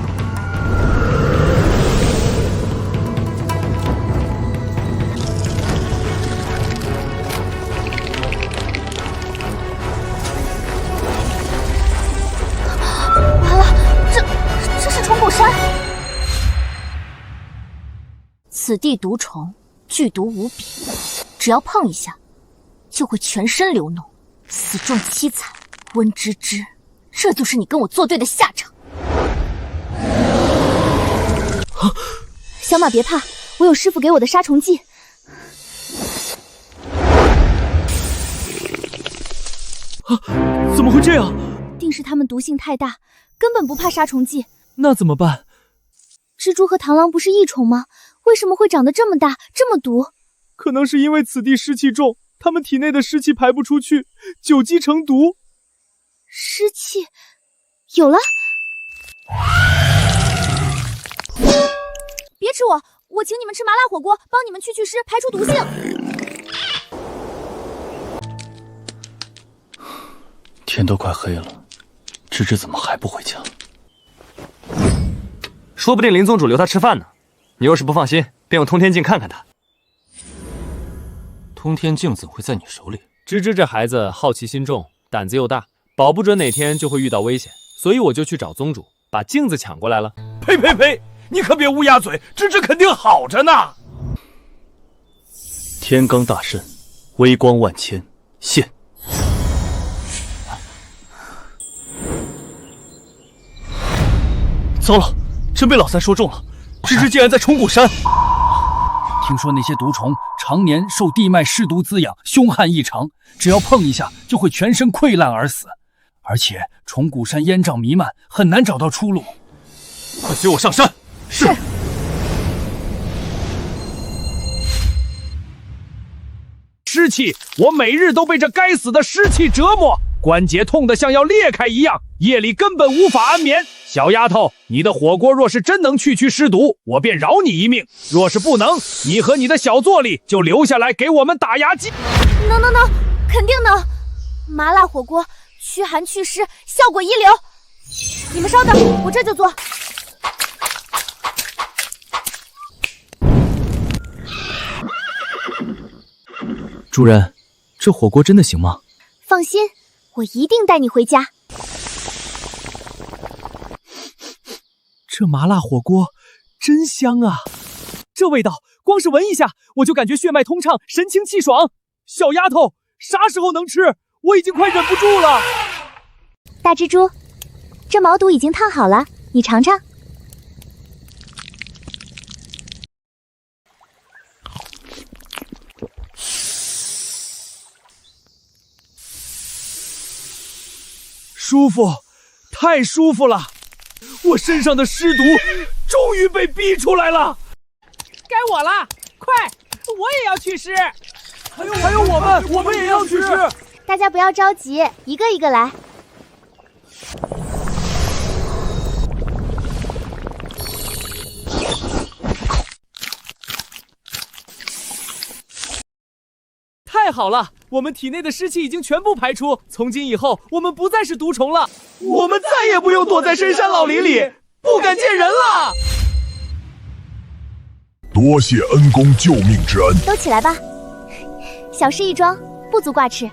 此地毒虫剧毒无比，只要碰一下，就会全身流脓，死状凄惨。温芝芝，这就是你跟我作对的下场。小马别怕，我有师傅给我的杀虫剂。怎么会这样？定是他们毒性太大，根本不怕杀虫剂。那怎么办？蜘蛛和螳螂不是异虫吗？为什么会长得这么大，这么毒？可能是因为此地湿气重，它们体内的湿气排不出去，久积成毒。湿气有了！别吃我，我请你们吃麻辣火锅，帮你们去湿，排除毒性。天都快黑了，芝芝怎么还不回家？说不定林宗主留他吃饭呢。你要是不放心，便用通天镜看看他。通天镜怎会在你手里？芝芝这孩子好奇心重，胆子又大，保不准哪天就会遇到危险，所以我就去找宗主，把镜子抢过来了。呸呸呸！你可别乌鸦嘴，芝芝肯定好着呢。天罡大阵，微光万千，现。糟了，真被老三说中了。这只竟然在虫谷山。听说那些毒虫常年受地脉尸毒滋养，凶悍异常，只要碰一下就会全身溃烂而死。而且虫谷山烟瘴弥漫，很难找到出路。快随我上山！是。湿气，我每日都被这该死的湿气折磨，关节痛得像要裂开一样，夜里根本无法安眠。小丫头，你的火锅若是真能去湿毒，我便饶你一命；若是不能，你和你的小座里就留下来给我们打牙祭。能，肯定能。麻辣火锅驱寒祛湿，效果一流。你们稍等，我这就做。主人，这火锅真的行吗？放心，我一定带你回家。这麻辣火锅真香啊！这味道，光是闻一下我就感觉血脉通畅，神清气爽。小丫头，啥时候能吃？我已经快忍不住了。大蜘蛛，这毛肚已经烫好了，你尝尝。舒服，太舒服了！我身上的尸毒终于被逼出来了。该我了，快，我也要去湿。还有我们也要去湿。大家不要着急，一个一个来。太好了，我们体内的湿气已经全部排出，从今以后我们不再是毒虫了，我们再也不用躲在深山老林里，不敢见人了。多谢恩公救命之恩。都起来吧，小事一桩，不足挂齿。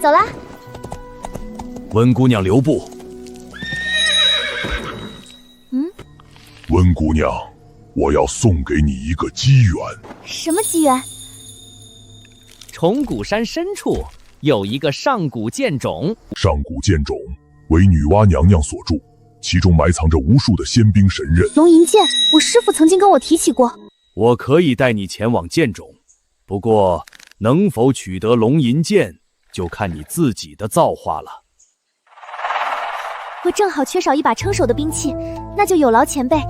走啦。温姑娘留步。温姑娘，我要送给你一个机缘。什么机缘？虫谷山深处有一个上古剑冢，上古剑冢为女娲娘娘所筑，其中埋藏着无数的仙兵神刃。龙吟剑，我师父曾经跟我提起过。我可以带你前往剑冢，不过能否取得龙吟剑，就看你自己的造化了。我正好缺少一把称手的兵器，那就有劳前辈。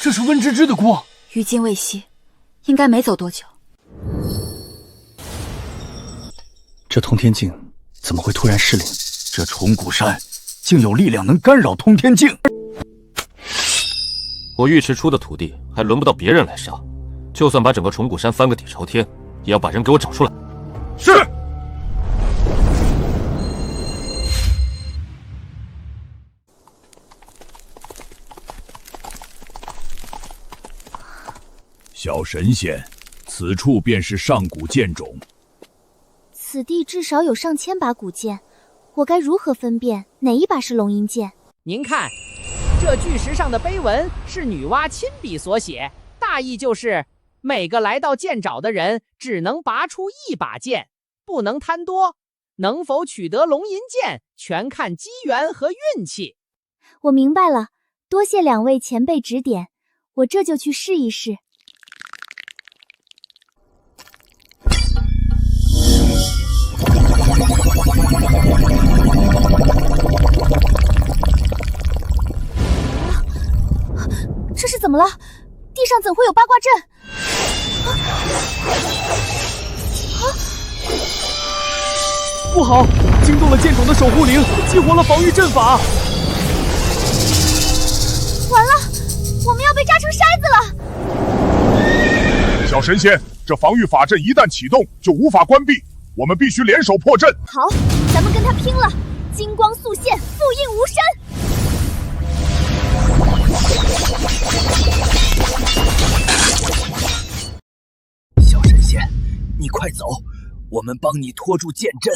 这是温芝芝的锅，余烬未熄，应该没走多久。这通天镜怎么会突然失灵？这虫谷山竟有力量能干扰通天镜！我尉迟出的土地还轮不到别人来杀，就算把整个虫谷山翻个底朝天，也要把人给我找出来。是。小神仙，此处便是上古剑冢。此地至少有上千把古剑，我该如何分辨哪一把是龙吟剑？您看，这巨石上的碑文是女娲亲笔所写，大意就是每个来到剑沼的人只能拔出一把剑，不能贪多。能否取得龙吟剑，全看机缘和运气。我明白了，多谢两位前辈指点，我这就去试一试。这是怎么了？地上怎会有八卦阵？不好！惊动了剑冢的守护灵，激活了防御阵法。完了，我们要被扎成筛子了！小神仙，这防御法阵一旦启动，就无法关闭，我们必须联手破阵。好，咱们跟他拼了！金光速现，复印无声。小神仙，你快走，我们帮你拖住剑阵。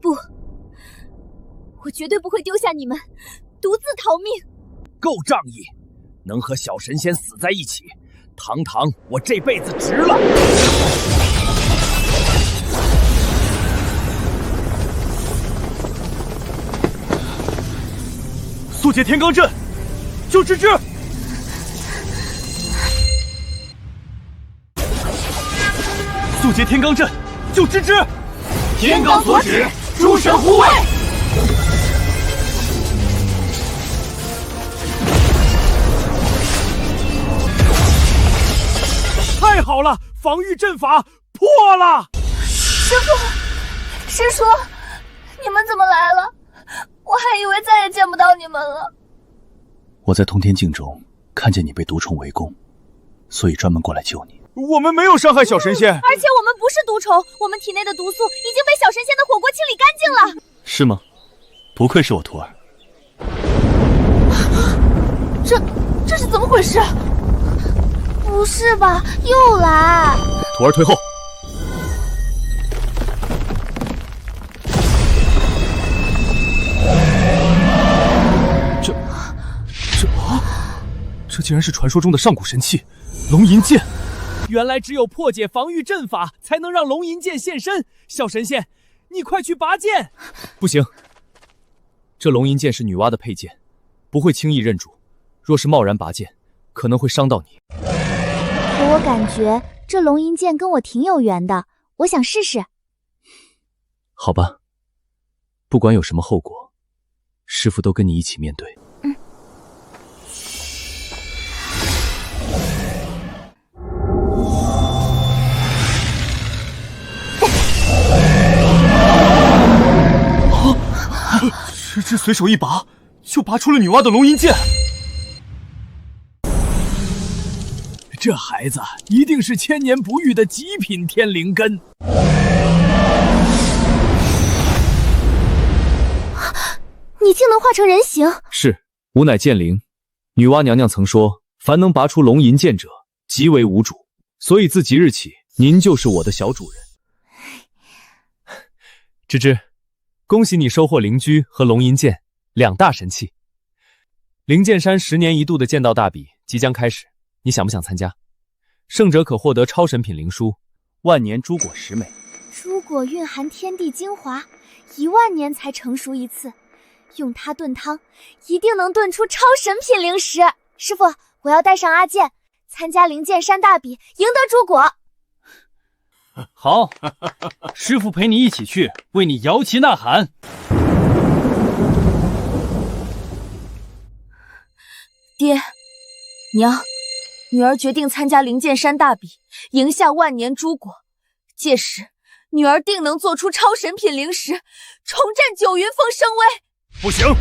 不，我绝对不会丢下你们，独自逃命。够仗义，能和小神仙死在一起，堂堂我这辈子值了。速解天罡阵，救芝芝！速解天罡阵，救芝芝！天罡所指，诸神护卫。太好了，防御阵法破了！师父，师叔，你们怎么来了？我还以为再也见不到你们了。我在通天境中看见你被毒虫围攻，所以专门过来救你。我们没有伤害小神仙，而且我们不是毒虫，我们体内的毒素已经被小神仙的火锅清理干净了。是吗？不愧是我徒儿。这是怎么回事？不是吧，又来！徒儿退后。这竟然是传说中的上古神器龙吟剑。原来只有破解防御阵法，才能让龙吟剑现身。小神仙，你快去拔剑！不行，这龙吟剑是女娲的佩剑，不会轻易认主。若是贸然拔剑，可能会伤到你。可我感觉这龙吟剑跟我挺有缘的，我想试试。好吧，不管有什么后果，师父都跟你一起面对。芝芝随手一拔，就拔出了女娲的龙吟剑。这孩子一定是千年不遇的极品天灵根。你竟能化成人形？是，吾乃剑灵。女娲娘娘曾说，凡能拔出龙吟剑者，即为吾主。所以自即日起，您就是我的小主人。芝芝，恭喜你收获灵驹和龙吟剑2大神器。灵剑山10年一度的剑道大比即将开始，你想不想参加？胜者可获得超神品灵书万年珠果10枚。珠果蕴含天地精华，1万年才成熟一次，用它炖汤，一定能炖出超神品灵石。师父，我要带上阿剑，参加灵剑山大比，赢得珠果。好，师父陪你一起去，为你摇旗呐喊。爹，娘，女儿决定参加灵剑山大比，赢下万年珠果。届时，女儿定能做出超神品灵石，重振九云峰声威。不行，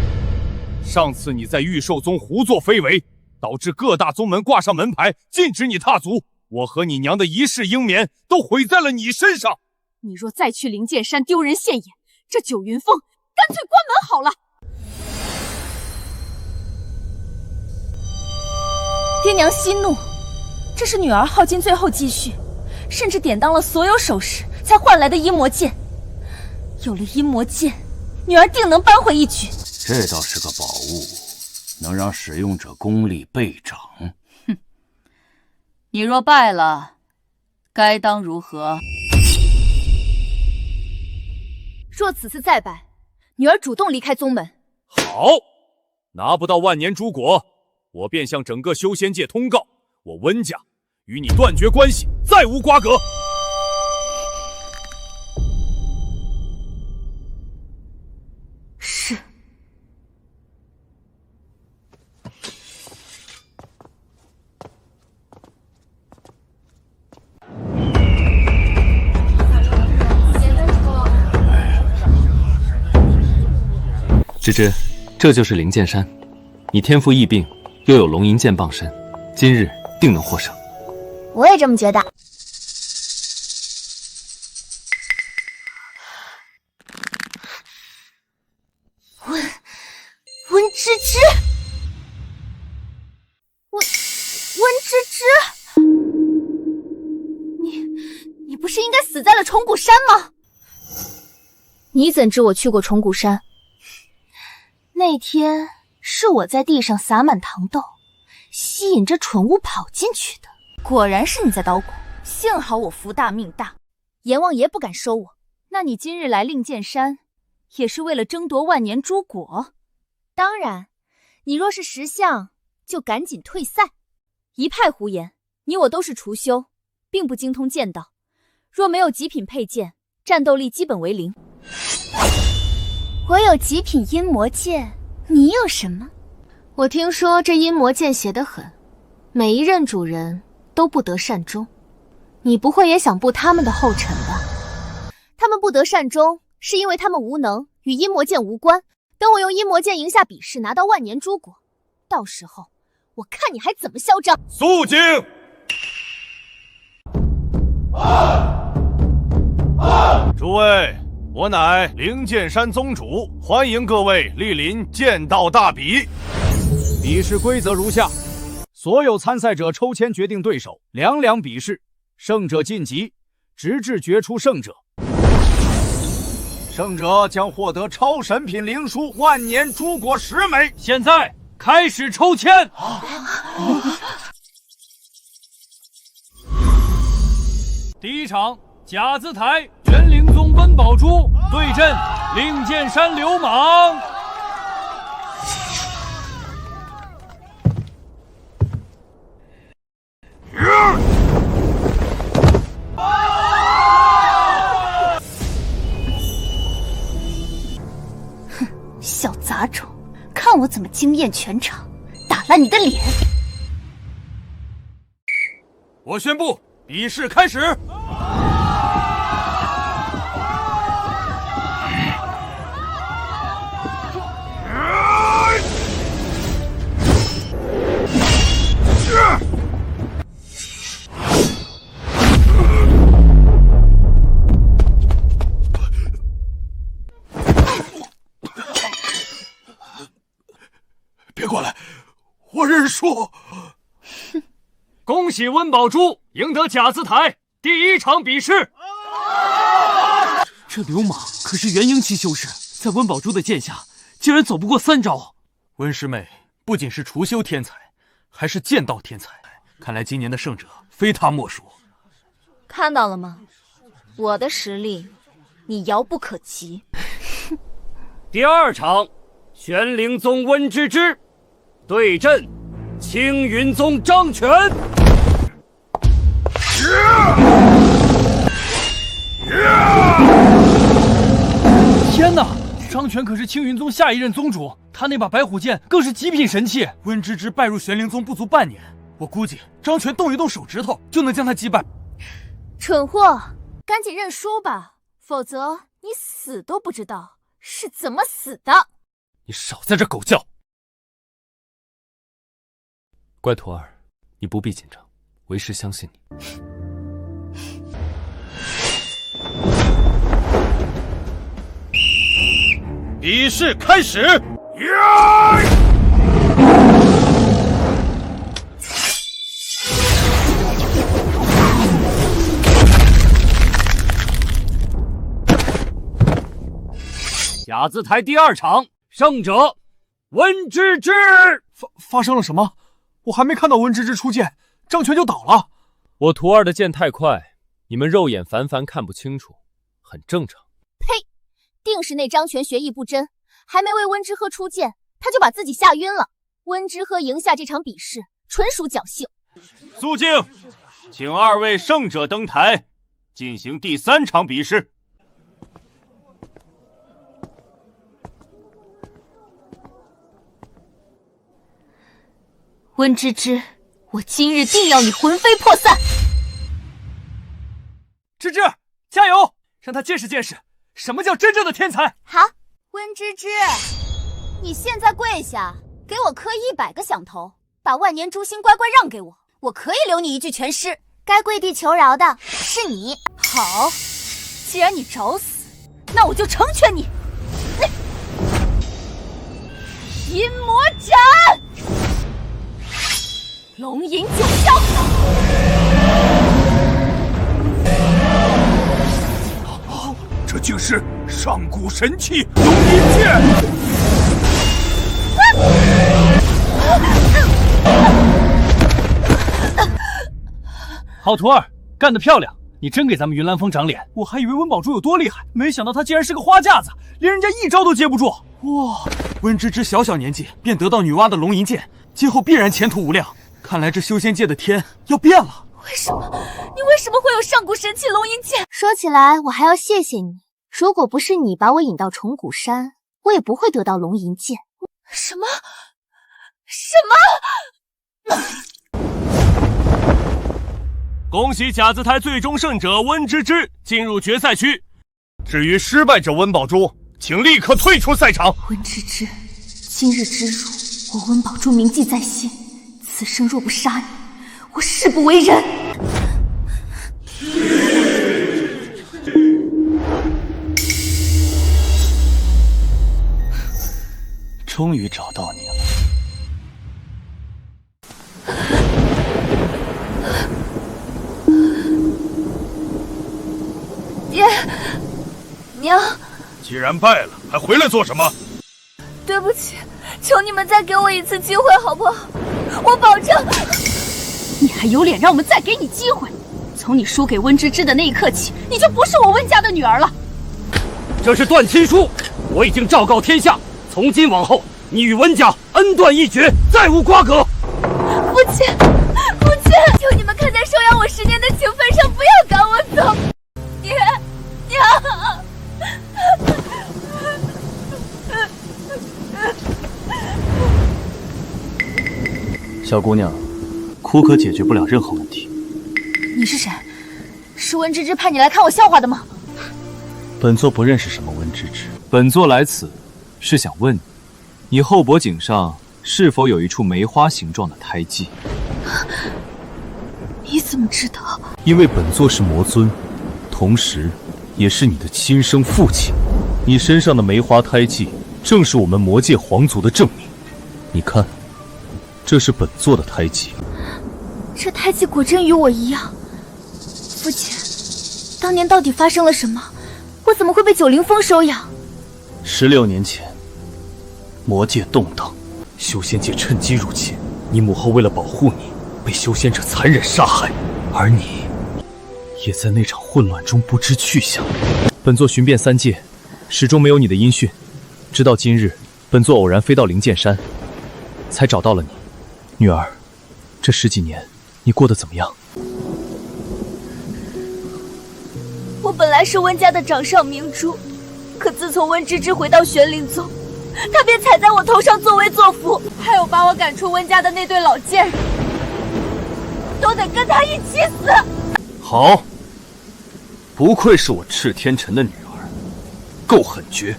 上次你在御兽宗胡作非为，导致各大宗门挂上门牌，禁止你踏足。我和你娘的一世英冕都毁在了你身上。你若再去灵剑山丢人现眼，这九云峰干脆关门好了。爹娘息怒，这是女儿耗尽最后积蓄，甚至典当了所有首饰才换来的阴魔剑。有了阴魔剑，女儿定能扳回一局。这倒是个宝物，能让使用者功力倍涨。你若败了，该当如何？若此次再败，女儿主动离开宗门。好，拿不到万年珠果，我便向整个修仙界通告，我温家与你断绝关系，再无瓜葛。是。芝芝，这就是灵剑山。你天赋异禀，又有龙吟剑傍身，今日定能获胜。我也这么觉得。温芝芝，温芝芝，你不是应该死在了虫谷山吗？你怎知我去过虫谷山？那天是我在地上撒满糖豆，吸引着蠢物跑进去的。果然是你在捣鼓，幸好我福大命大，阎王爷不敢收我。那你今日来令剑山，也是为了争夺万年珠果？当然，你若是识相，就赶紧退赛。一派胡言，你我都是雏修，并不精通剑道，若没有极品佩剑，战斗力基本为零。我有极品阴魔剑，你有什么？我听说这阴魔剑邪得很，每一任主人都不得善终。你不会也想步他们的后尘吧？他们不得善终，是因为他们无能，与阴魔剑无关。等我用阴魔剑赢下比试，拿到万年诸果，到时候我看你还怎么嚣张！肃静！诸位，我乃灵剑山宗主，欢迎各位莅临剑道大比。比试规则如下：所有参赛者抽签决定对手，2比试，胜者晋级，直至决出胜者。胜者将获得超神品灵书万年诸果10枚。现在开始抽签。第一场，甲字台玄灵宗温宝珠对阵灵剑山流氓。小杂种，看我怎么惊艳全场，打烂你的脸！我宣布，比试开始。别过来，我认输。恭喜温宝珠赢得甲字台第1场比试。这流氓可是元婴期修士，在温宝珠的剑下，竟然走不过3招。温师妹不仅是雏修天才，还是剑道天才，看来今年的胜者非他莫属。看到了吗？我的实力，你遥不可及。第2场，玄灵宗温芝芝对阵青云宗张全。天哪！张全可是青云宗下一任宗主，他那把白虎剑更是极品神器。温芝芝拜入玄灵宗不足半年，我估计张全动一动手指头就能将他击败。蠢货，赶紧认输吧，否则你死都不知道是怎么死的。你少在这狗叫！乖徒儿，你不必紧张，为师相信你。比试开始。甲字台第2场，胜者温芝芝。发生了什么？我还没看到温芝芝出剑，张全就倒了。我徒儿的剑太快，你们肉眼凡凡看不清楚，很正常。呸！定是那张全学艺不真，还没为温之喝出剑，他就把自己吓晕了。温之喝赢下这场比试，纯属侥幸。肃静，请2位胜者登台，进行第3场比试。温芝芝，我今日定要你魂飞魄散！芝芝，加油，让他见识见识什么叫真正的天才。好，温芝芝，你现在跪下，给我磕100个响头，把万年诛心乖乖让给我，我可以留你一具全尸。该跪地求饶的是你。好，既然你找死，那我就成全你。阴魔斩，龙吟九霄。这竟是上古神器龙吟剑！好徒儿，干得漂亮！你真给咱们云岚峰长脸。我还以为温宝珠有多厉害，没想到他竟然是个花架子，连人家一招都接不住。哇！温芝芝小小年纪便得到女娲的龙吟剑，今后必然前途无量。看来这修仙界的天要变了。为什么？你为什么会有上古神器龙吟剑？说起来，我还要谢谢你。如果不是你把我引到重古山，我也不会得到龙吟剑。什么？恭喜甲子台最终胜者温芝芝进入决赛区。至于失败者温宝珠，请立刻退出赛场。温芝芝，今日之辱，我温宝珠铭记在心。此生若不杀你，我誓不为人。终于找到你了。爹，娘，既然败了，还回来做什么？对不起，求你们再给我一次机会，好不好？我保证。你还有脸让我们再给你机会？从你输给温芝芝的那一刻起，你就不是我温家的女儿了。这是断亲书，我已经昭告天下，从今往后，你与温家恩断义绝，再无瓜葛。父亲，求你们看在收养我10年的情分上，不要赶我走。爹，娘。小姑娘，哭可解决不了任何问题。你是谁？是温芝芝派你来看我笑话的吗？本座不认识什么温芝芝，本座来此是想问你，你后脖颈上是否有一处梅花形状的胎记？你怎么知道？因为本座是魔尊，同时也是你的亲生父亲。你身上的梅花胎记，正是我们魔界皇族的证明。你看，这是本座的胎记。这胎记果真与我一样。父亲，当年到底发生了什么？我怎么会被九灵峰收养？16年前，魔界动荡，修仙界趁机入侵。你母后为了保护你，被修仙者残忍杀害，而你也在那场混乱中不知去向。本座寻遍3界，始终没有你的音讯。直到今日，本座偶然飞到灵剑山，才找到了你。女儿，这10几年你过得怎么样？我本来是温家的掌上明珠，可自从温芝芝回到玄灵宗，她便踩在我头上作威作福，还有把我赶出温家的那对老贱人，都得跟她一起死。好，不愧是我赤天辰的女儿，够狠绝。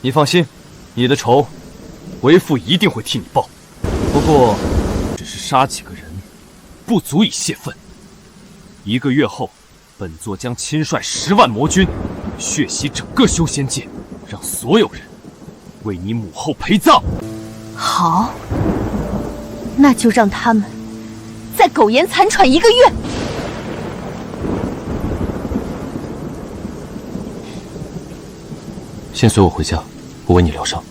你放心，你的仇，为父一定会替你报。不过，只是杀几个人，不足以泄愤。1个月后，本座将亲率10万魔军，血洗整个修仙界，让所有人为你母后陪葬。好，那就让他们再苟延残喘1个月。先随我回家，我为你疗伤。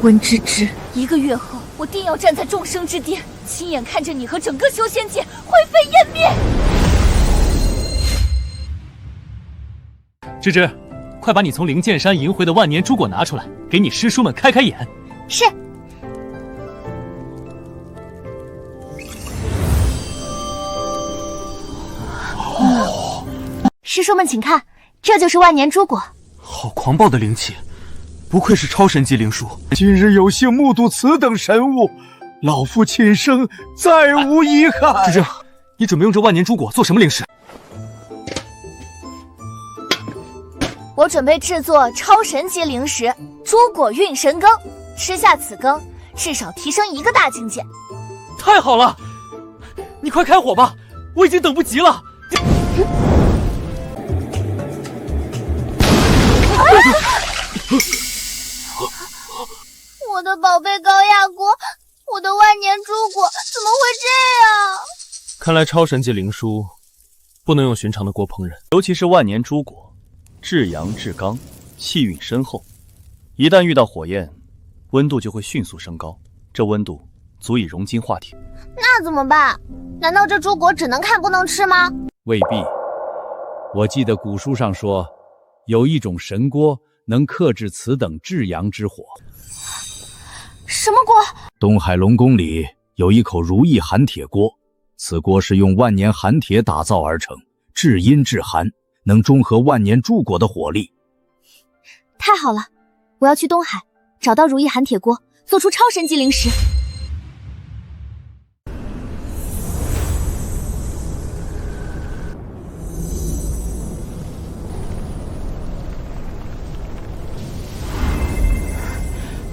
温芝芝，1个月后，我定要站在众生之巅，亲眼看着你和整个修仙界灰飞烟灭。芝芝，快把你从灵剑山赢回的万年珠果拿出来，给你师叔们开开眼。是。师叔们请看，这就是万年珠果。好狂暴的灵气，不愧是超神级灵术。今日有幸目睹此等神物，老夫亲生再无遗憾。芝芝，你准备用这万年珠果做什么灵食？我准备制作超神级灵食珠果运神羹，吃下此羹，至少提升1个大境界。太好了，你快开火吧，我已经等不及了。我的宝贝高压锅，我的万年珠果，怎么会这样？看来超神级灵书不能用寻常的锅烹饪，尤其是万年珠果，至阳至刚，气韵深厚，一旦遇到火焰，温度就会迅速升高，这温度足以熔金化铁。那怎么办？难道这珠果只能看不能吃吗？未必，我记得古书上说，有一种神锅能克制此等至阳之火。什么锅？东海龙宫里有一口如意寒铁锅，此锅是用万年寒铁打造而成，至阴至寒，能中和万年诸国的火力。太好了，我要去东海找到如意寒铁锅，做出超神级灵石。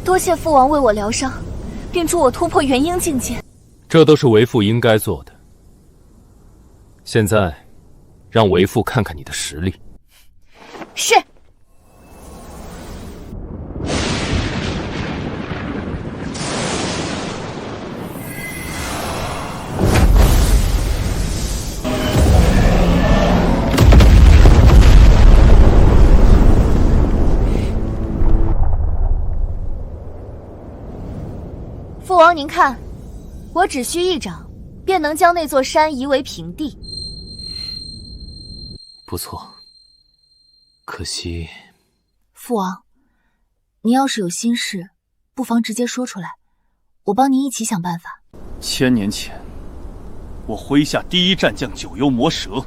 多谢父王为我疗伤，并助我突破元婴境界。这都是为父应该做的。现在，让为父看看你的实力。是。父王您看，我只需一掌，便能将那座山夷为平地。不错，可惜……父王，您要是有心事，不妨直接说出来，我帮您一起想办法。1000年前，我麾下第一战将九幽魔蛇，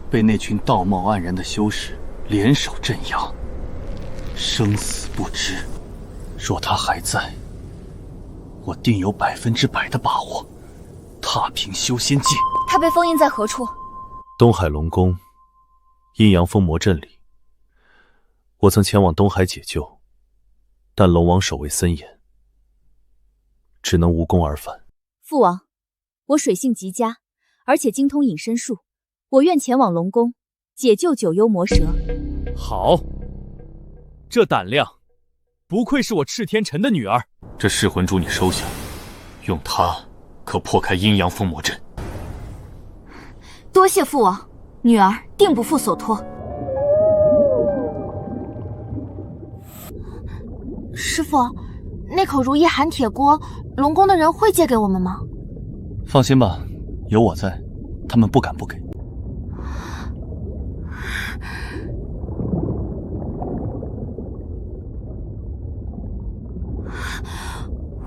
被那群道貌岸然的修士联手镇压，生死不知。若他还在，我定有100%的把握踏平修仙界。他被封印在何处？东海龙宫阴阳封魔阵里。我曾前往东海解救，但龙王守卫森严，只能无功而返。父王，我水性极佳，而且精通隐身术，我愿前往龙宫解救九幽魔蛇。好，这胆量，不愧是我赤天辰的女儿。这噬魂珠你收下，用它可破开阴阳封魔阵。多谢父王，女儿定不负所托。师父，那口如意寒铁锅，龙宫的人会借给我们吗？放心吧，有我在，他们不敢不给。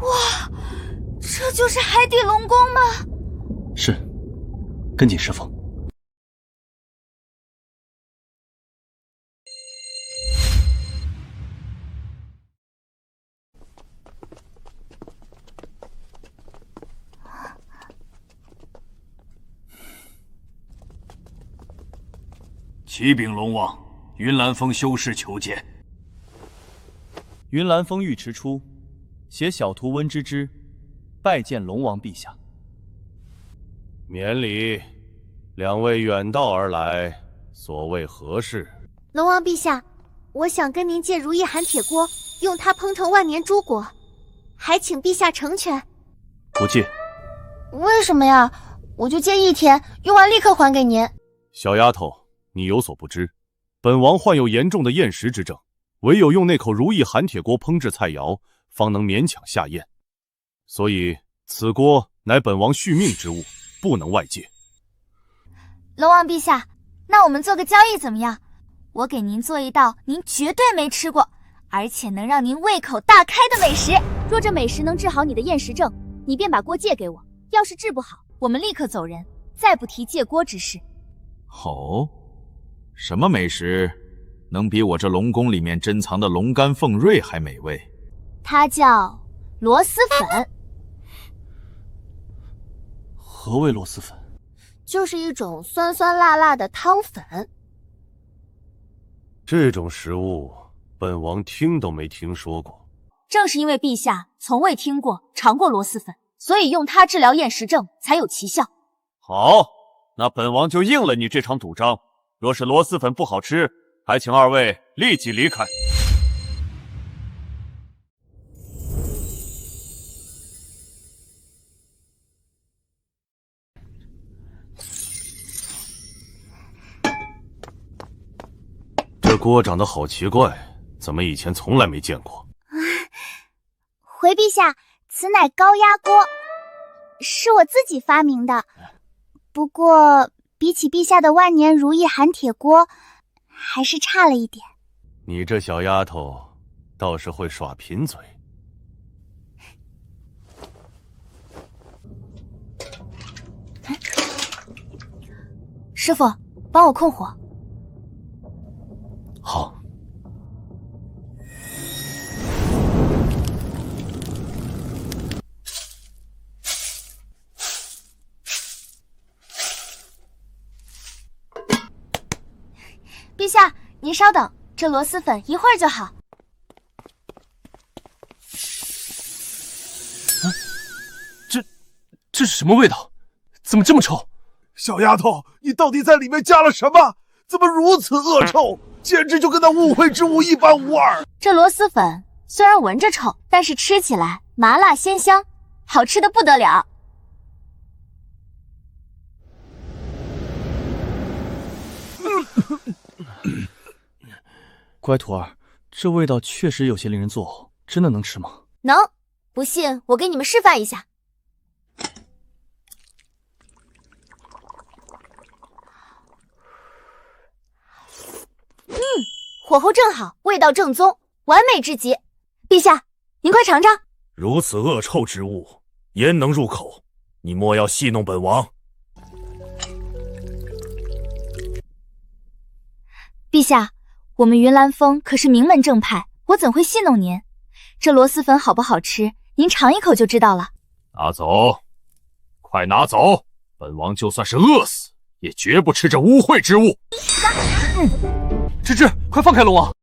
哇，这就是海底龙宫吗？是，跟紧师父。启禀龙王，云岚峰修士求见。云岚峰尉迟出，携小徒温芝芝，拜见龙王陛下。免礼，两位远道而来，所谓何事？龙王陛下，我想跟您借如意寒铁锅，用它烹成万年诸果，还请陛下成全。不借。为什么呀？我就借1天，用完立刻还给您。小丫头，你有所不知，本王患有严重的厌食之症，唯有用那口如意寒铁锅烹制菜肴，方能勉强下咽。所以此锅乃本王续命之物，不能外借。龙王陛下，那我们做个交易怎么样？我给您做一道您绝对没吃过，而且能让您胃口大开的美食。若这美食能治好你的厌食症，你便把锅借给我；要是治不好，我们立刻走人，再不提借锅之事。哦，什么美食能比我这龙宫里面珍藏的龙肝凤瑞还美味？它叫螺蛳粉。何谓螺蛳粉？就是一种酸酸辣辣的汤粉。这种食物，本王听都没听说过。正是因为陛下从未听过、尝过螺蛳粉，所以用它治疗厌食症才有奇效。好，那本王就应了你这场赌章。若是螺蛳粉不好吃，还请二位立即离开。这锅长得好奇怪，怎么以前从来没见过？回陛下，此乃高压锅，是我自己发明的。不过比起陛下的万年如意寒铁锅，还是差了一点。你这小丫头倒是会耍贫嘴。师傅，帮我控火。好。陛下，您稍等，这螺蛳粉一会儿就好。这是什么味道？怎么这么臭？小丫头，你到底在里面加了什么？怎么如此恶臭？简直就跟那误会之物一般无二。这螺蛳粉虽然闻着臭，但是吃起来麻辣鲜香，好吃的不得了。乖徒儿，这味道确实有些令人作呕，真的能吃吗？能，不信我给你们示范一下。火候正好，味道正宗，完美至极。陛下，您快尝尝。如此恶臭之物，焉能入口？你莫要戏弄本王。陛下，我们云岚峰可是名门正派，我怎会戏弄您？这螺蛳粉好不好吃，您尝一口就知道了。拿走，快拿走！本王就算是饿死，也绝不吃这污秽之物。芝芝，快放开龙王！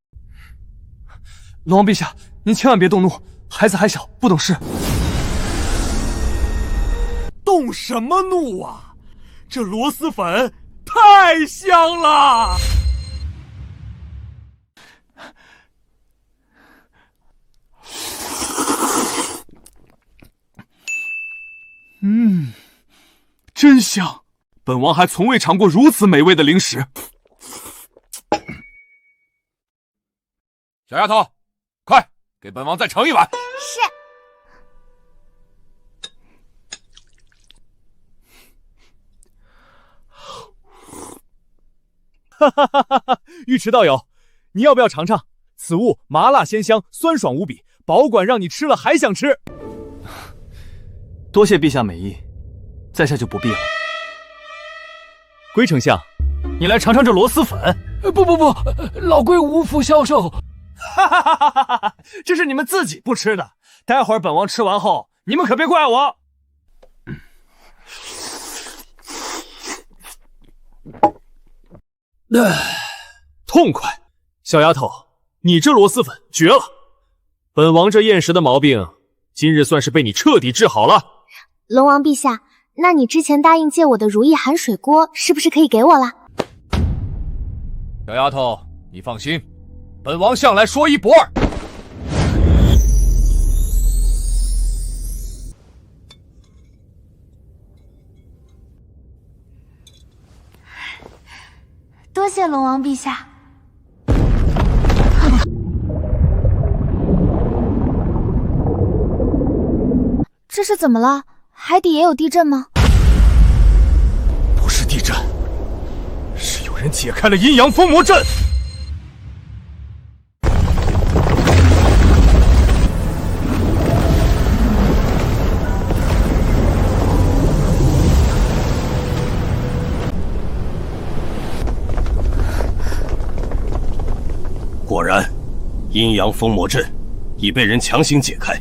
龙王陛下，您千万别动怒，孩子还小，不懂事。动什么怒啊？这螺蛳粉太香了！真香！本王还从未尝过如此美味的零食。小丫头，快给本王再盛一碗。是。哈哈哈哈哈！尉迟道友，你要不要尝尝？此物麻辣鲜香，酸爽无比，保管让你吃了还想吃。多谢陛下美意，在下就不必了。龟丞相，你来尝尝这螺蛳粉。不，老龟无福消受。哈哈哈哈哈！这是你们自己不吃的，待会儿本王吃完后，你们可别怪我。痛快！小丫头，你这螺蛳粉绝了！本王这厌食的毛病，今日算是被你彻底治好了。龙王陛下，那你之前答应借我的如意寒水锅，是不是可以给我了？小丫头，你放心，本王向来说一不二。多谢龙王陛下。这是怎么了？海底也有地震吗？不是地震，是有人解开了阴阳封魔阵。果然，阴阳封魔阵已被人强行解开，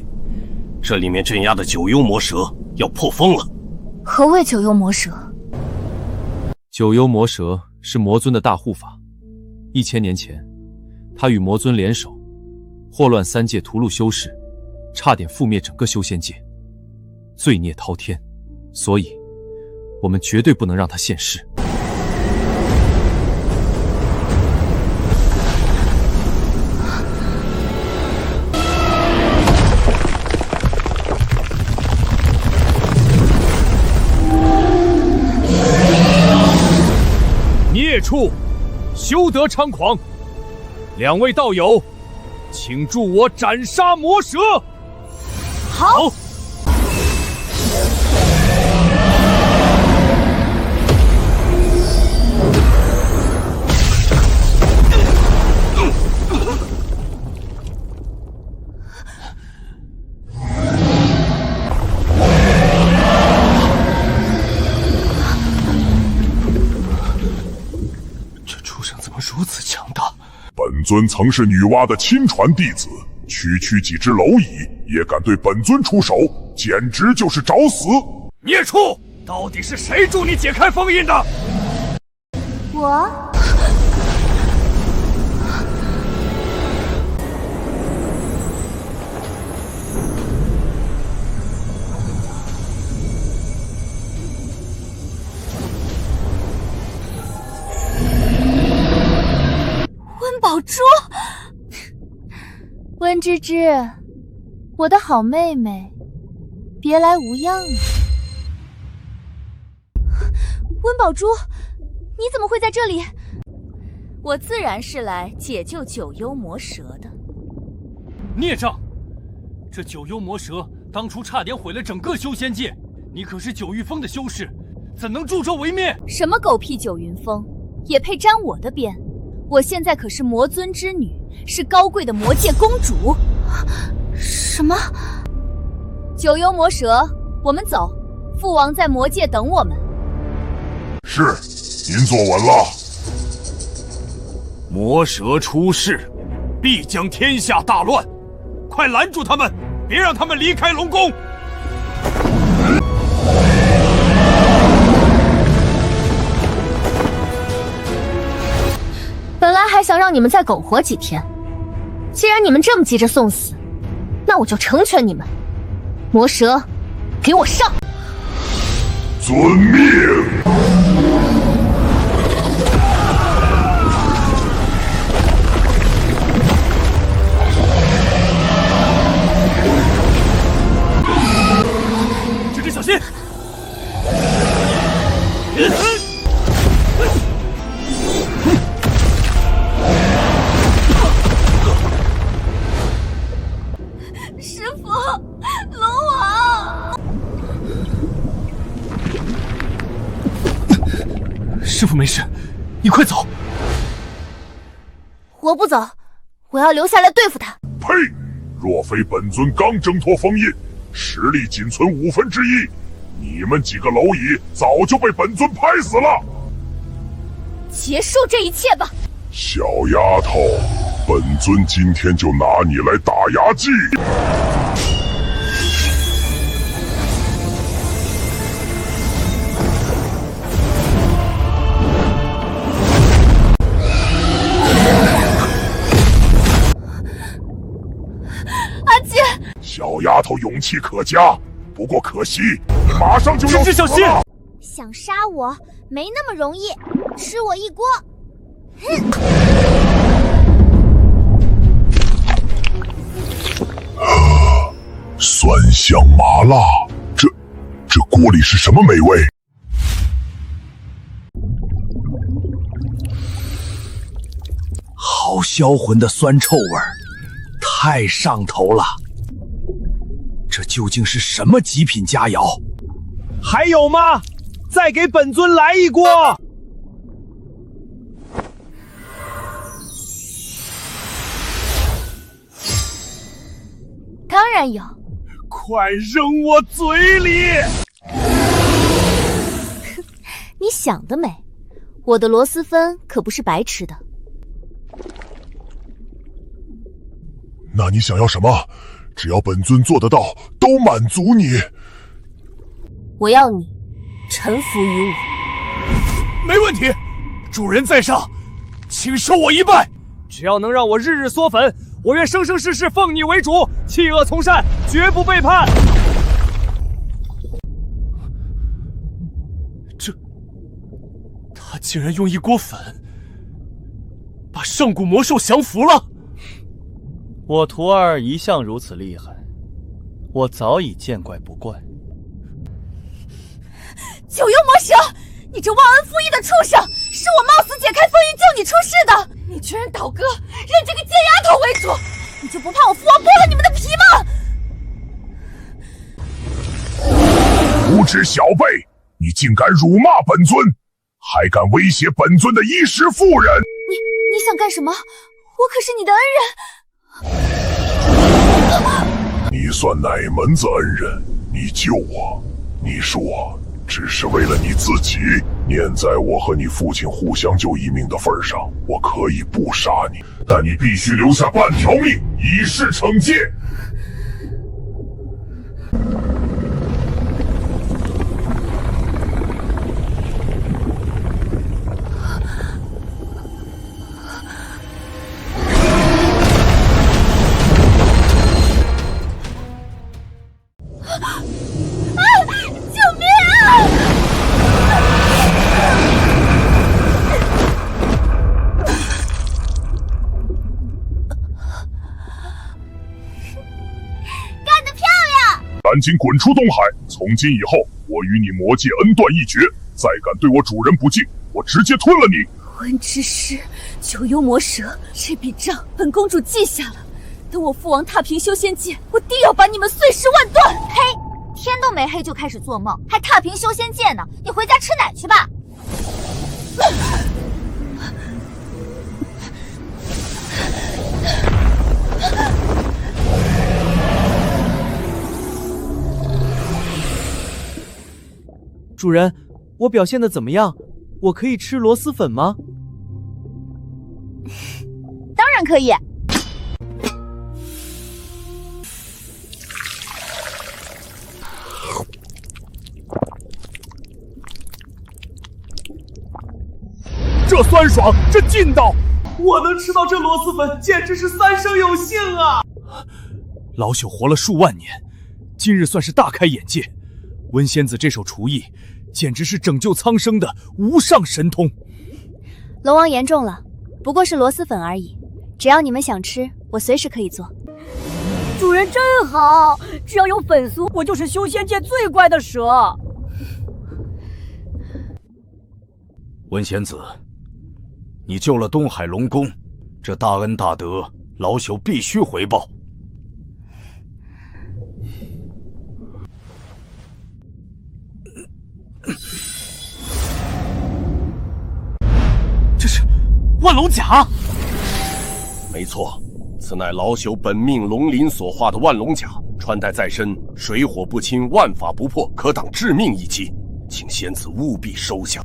这里面镇压的九幽魔蛇要破封了。何谓九幽魔蛇？九幽魔蛇是魔尊的大护法，1000年前，他与魔尊联手，祸乱三界屠戮修士，差点覆灭整个修仙界，罪孽滔天，所以，我们绝对不能让他现世。孽畜，休得猖狂！两位道友，请助我斩杀魔蛇。好。如此强大。本尊曾是女娲的亲传弟子，区区几只蝼蚁也敢对本尊出手，简直就是找死！孽畜，到底是谁助你解开封印的？我。温宝珠，温芝芝，我的好妹妹，别来无恙啊！温宝珠，你怎么会在这里？我自然是来解救九幽魔蛇的。孽障！这九幽魔蛇当初差点毁了整个修仙界，你可是九域峰的修士，怎能助纣为虐？什么狗屁九云峰，也配沾我的边？我现在可是魔尊之女，是高贵的魔界公主。什么？九幽魔蛇，我们走，父王在魔界等我们。是，您坐稳了。魔蛇出世，必将天下大乱，快拦住他们，别让他们离开龙宫。本来还想让你们再苟活几天，既然你们这么急着送死，那我就成全你们。魔蛇，给我上！遵命。芝芝小心！师父，龙王！师父没事，你快走。我不走，我要留下来对付他。呸！若非本尊刚挣脱封印，实力仅存1/5，你们几个蝼蚁早就被本尊拍死了。结束这一切吧。小丫头，本尊今天就拿你来打牙祭。阿姐，小丫头勇气可嘉，不过可惜你马上就要死了。想杀我没那么容易，吃我一锅！哼！酸香麻辣，这锅里是什么美味？好销魂的酸臭味儿，太上头了。这究竟是什么极品佳肴？还有吗？再给本尊来一锅！当然有，快扔我嘴里！你想得美，我的螺蛳粉可不是白吃的。那你想要什么？只要本尊做得到，都满足你。我要你臣服于我。没问题，主人在上，请受我一拜。只要能让我日日嗦粉，我愿生生世世奉你为主，弃恶从善，绝不背叛。他竟然用一锅粉把上古魔兽降服了。我徒儿一向如此厉害，我早已见怪不怪。九幽魔蛇，你这忘恩负义的畜生，是我冒死解开封印救你出世的，你居然倒戈，认这个贱丫头为主，你就不怕我父王剥了你们的皮吗？无知小辈，你竟敢辱骂本尊，还敢威胁本尊的衣食妇人！你想干什么？我可是你的恩人。你算哪门子恩人？你救我，你说只是为了你自己？念在我和你父亲互相救一命的份上，我可以不杀你，但你必须留下半条命，以示惩戒。赶紧滚出东海！从今以后，我与你魔界恩断义绝。再敢对我主人不敬，我直接吞了你！温之师，九幽魔蛇，这笔账本公主记下了。等我父王踏平修仙界，我定要把你们碎尸万段！嘿，天都没黑就开始做梦，还踏平修仙界呢？你回家吃奶去吧！主人，我表现的怎么样？我可以吃螺蛳粉吗？当然可以。这酸爽，这劲道，我能吃到这螺蛳粉，简直是三生有幸啊！老朽活了数万年，今日算是大开眼界。温仙子这手厨艺，简直是拯救苍生的无上神通。龙王言重了，不过是螺蛳粉而已，只要你们想吃，我随时可以做。主人真好，只要有粉酥，我就是修仙界最乖的蛇。温仙子，你救了东海龙宫，这大恩大德，老朽必须回报。这是万龙甲。没错，此乃老朽本命龙鳞所化的万龙甲，穿戴在身，水火不侵，万法不破，可挡致命一击，请仙子务必收下。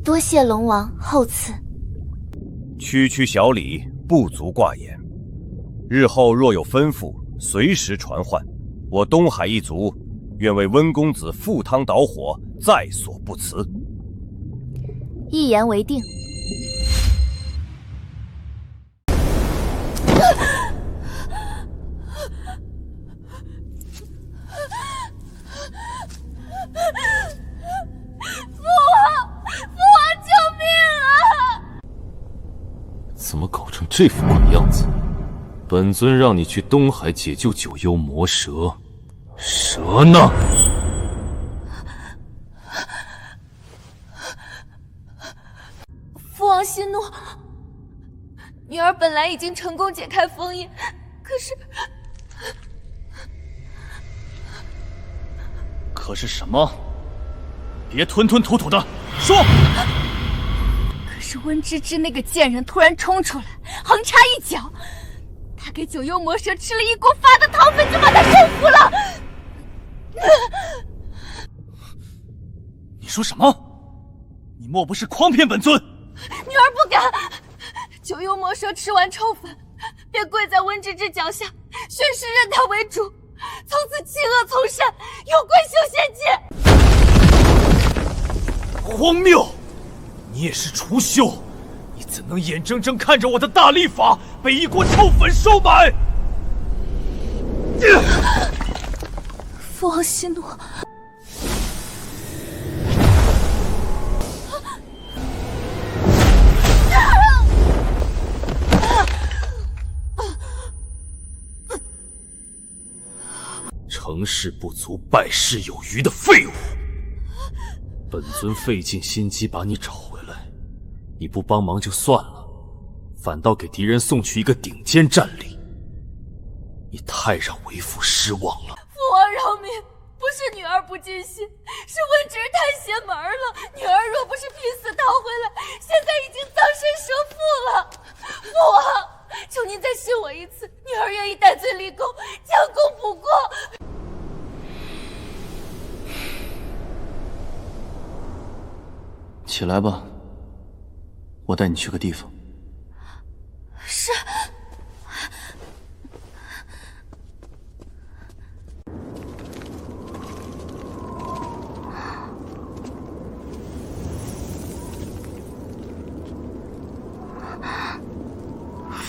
多谢龙王厚赐。区区小礼，不足挂言。日后若有吩咐，随时传唤。我东海一族愿为温公子赴汤蹈火，在所不辞。一言为定。怎么搞成这副鬼样子？本尊让你去东海解救九幽魔蛇，蛇呢？父王息怒，女儿本来已经成功解开封印，可是什么？别吞吞吐吐的说！可是温芝芝那个贱人突然冲出来，横插一脚，他给九幽魔蛇吃了一锅发的汤粉，就把他收服了。你说什么？你莫不是诓骗本尊？女儿不敢。九幽魔蛇吃完臭粉，便跪在温芝芝脚下，宣誓认他为主，从此弃恶从善，永归修仙界。荒谬！你也是除修，你怎能眼睁睁看着我的大力法被一锅臭粉收买？父王息怒。成事不足败事有余的废物！本尊费尽心机把你找回来，你不帮忙就算了，反倒给敌人送去一个顶尖战力，你太让为父失望了。父王饶命，不是女儿不尽心，是温芝太邪门了。女儿若不是拼死逃回来，现在已经葬身蛇腹了。父王，求您再信我一次，女儿愿意戴罪立功，将功补过。起来吧，我带你去个地方。是。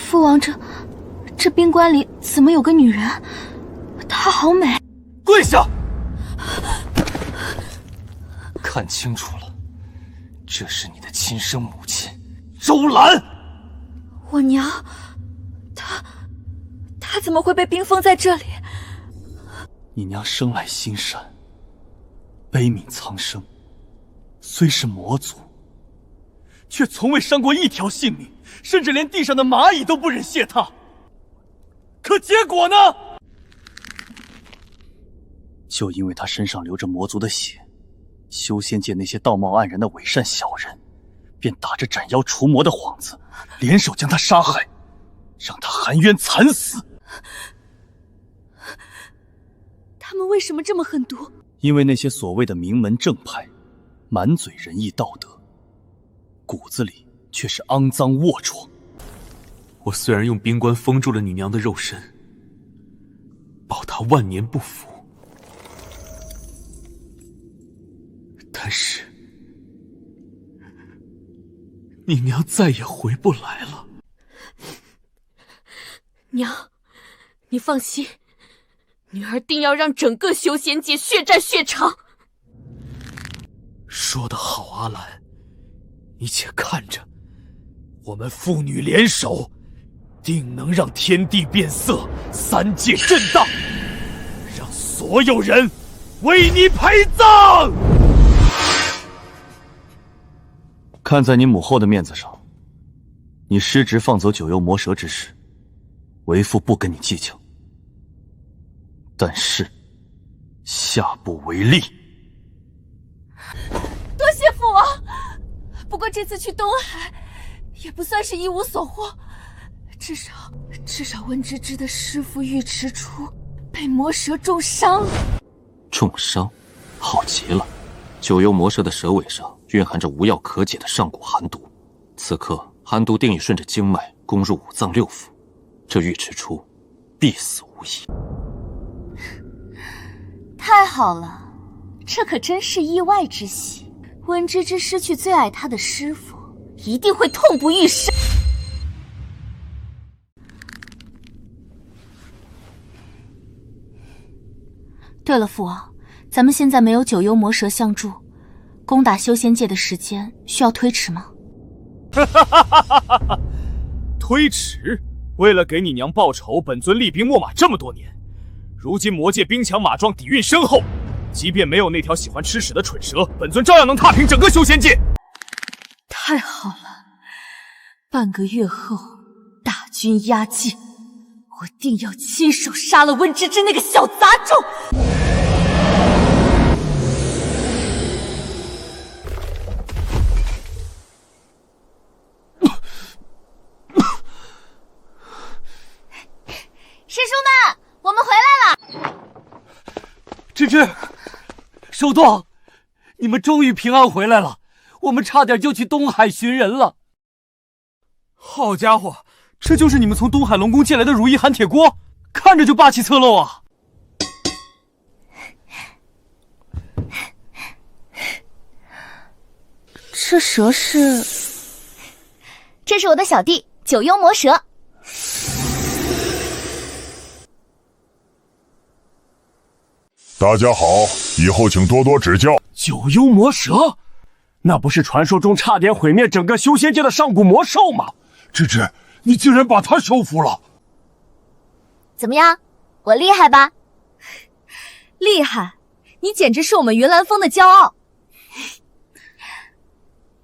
父王，这宾馆里怎么有个女人？她好美。跪下！看清楚了，这是你的亲生母亲周兰。我娘，她怎么会被冰封在这里？你娘生来心善，悲悯苍生，虽是魔族，却从未伤过一条性命，甚至连地上的蚂蚁都不忍亵踏。可结果呢？就因为她身上流着魔族的血，修仙界那些道貌岸然的伪善小人，便打着斩妖除魔的幌子，联手将她杀害，让她含冤惨死。他们为什么这么狠毒？因为那些所谓的名门正派，满嘴仁义道德，骨子里却是肮脏龌龊。我虽然用冰棺封住了你娘的肉身，保她万年不腐，但是你娘再也回不来了。娘，你放心，女儿定要让整个修仙界血债血偿。说得好，阿兰，你且看着，我们父女联手，定能让天地变色，三界震荡，让所有人为你陪葬。看在你母后的面子上，你失职放走九幽魔蛇之事，为父不跟你计较。但是下不为例。多谢父王，不过这次去东海也不算是一无所获，至少温芝芝的师父尉迟初被魔蛇重伤了。重伤？好极了！九幽魔蛇的蛇尾上蕴含着无药可解的上古寒毒，此刻寒毒定已顺着经脉攻入五脏六腑，这尉迟初必死无疑。太好了，这可真是意外之喜。温芝芝失去最爱她的师父，一定会痛不欲生。对了，父王，咱们现在没有九幽魔蛇相助，攻打修仙界的时间需要推迟吗？推迟？为了给你娘报仇，本尊厉兵秣马这么多年。如今魔界兵强马壮，底蕴深厚，即便没有那条喜欢吃屎的蠢蛇，本尊照样能踏平整个修仙界。太好了，半个月后大军压境，我定要亲手杀了温芝芝那个小杂种。师叔们，我们回来了。芝芝，手段，你们终于平安回来了，我们差点就去东海寻人了。好家伙，这就是你们从东海龙宫借来的如意寒铁锅，看着就霸气侧漏啊！这蛇是？这是我的小弟九幽魔蛇。大家好，以后请多多指教。九幽魔蛇，那不是传说中差点毁灭整个修仙界的上古魔兽吗？芝芝，你竟然把它收服了！怎么样，我厉害吧？厉害，你简直是我们云岚峰的骄傲。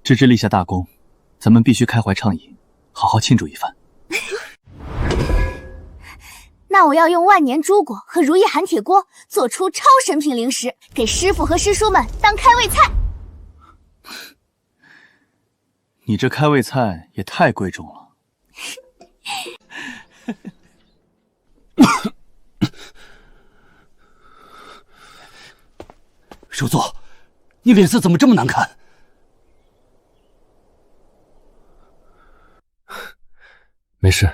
芝芝立下大功，咱们必须开怀畅饮，好好庆祝一番。那我要用万年珠果和如意寒铁锅做出超神品零食，给师傅和师叔们当开胃菜。你这开胃菜也太贵重了。首座，你脸色怎么这么难看？没事，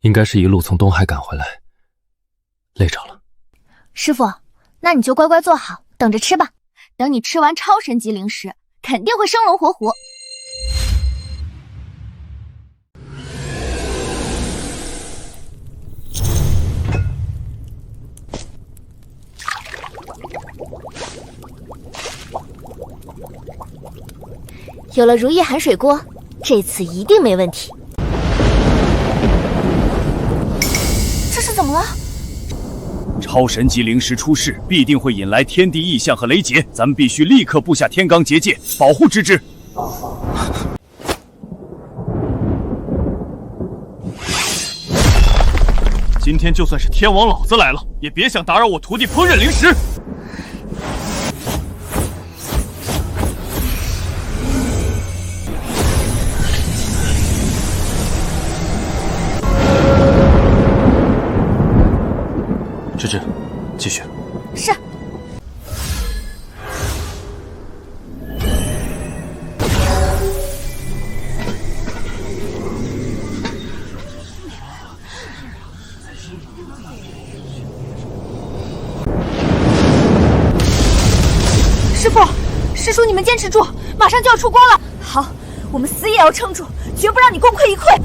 应该是一路从东海赶回来，累着了。师傅，那你就乖乖坐好，等着吃吧。等你吃完超神级灵石，肯定会生龙活虎。有了如意含水锅，这次一定没问题。这是怎么了？超神级灵石出世，必定会引来天地异象和雷劫，咱们必须立刻布下天罡结界，保护之之。今天就算是天王老子来了，也别想打扰我徒弟烹饪灵石。芝芝，继续。是。师傅，师叔，你们坚持住，马上就要出锅了。好，我们死也要撑住，绝不让你功亏一篑。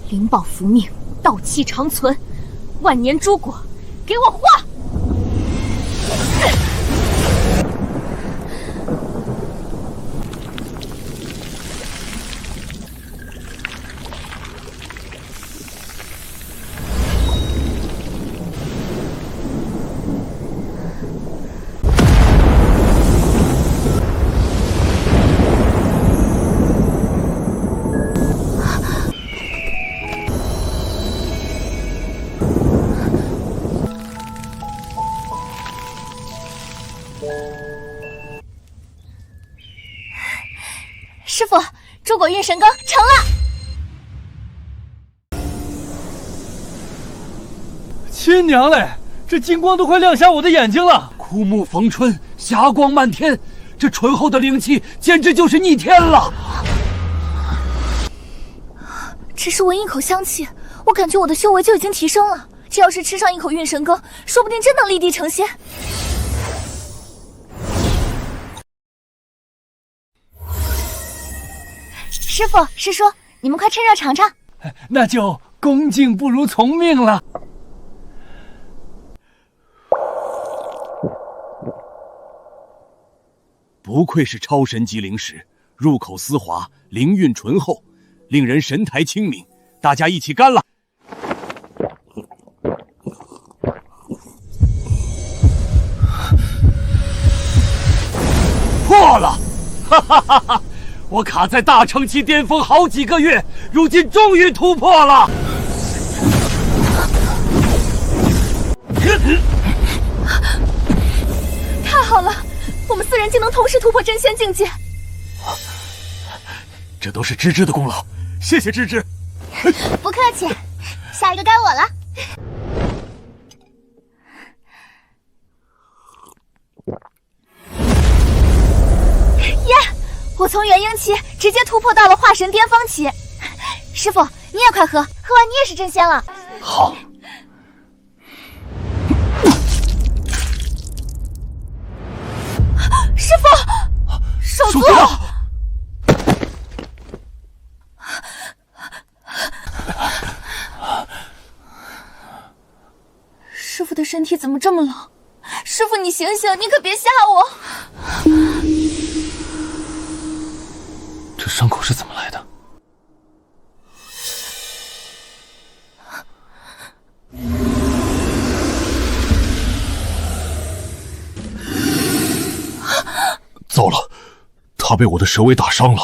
灵宝福命，道气长存，万年诸果，给我化！师傅，诸果运神羹成了！亲娘嘞，这金光都快亮瞎我的眼睛了！枯木逢春，霞光漫天，这醇厚的灵气简直就是逆天了！只是闻一口香气，我感觉我的修为就已经提升了。这要是吃上一口运神羹，说不定真能立地成仙。师傅、师叔，你们快趁热尝尝。那就恭敬不如从命了。不愧是超神级灵石，入口丝滑，灵韵醇厚，令人神台清明。大家一起干了！破了！哈哈哈哈！我卡在大乘期巅峰好几个月，如今终于突破了。太好了，我们四人竟能同时突破真仙境界。这都是芝芝的功劳，谢谢芝芝。不客气，下一个该我了。耶！我从元婴期直接突破到了化神巅峰期。师傅，你也快喝，喝完你也是真仙了。好。师傅，首座。师傅的身体怎么这么冷？师傅，你醒醒，你可别吓我！这伤口是怎么来的？糟了，他被我的蛇尾打伤了。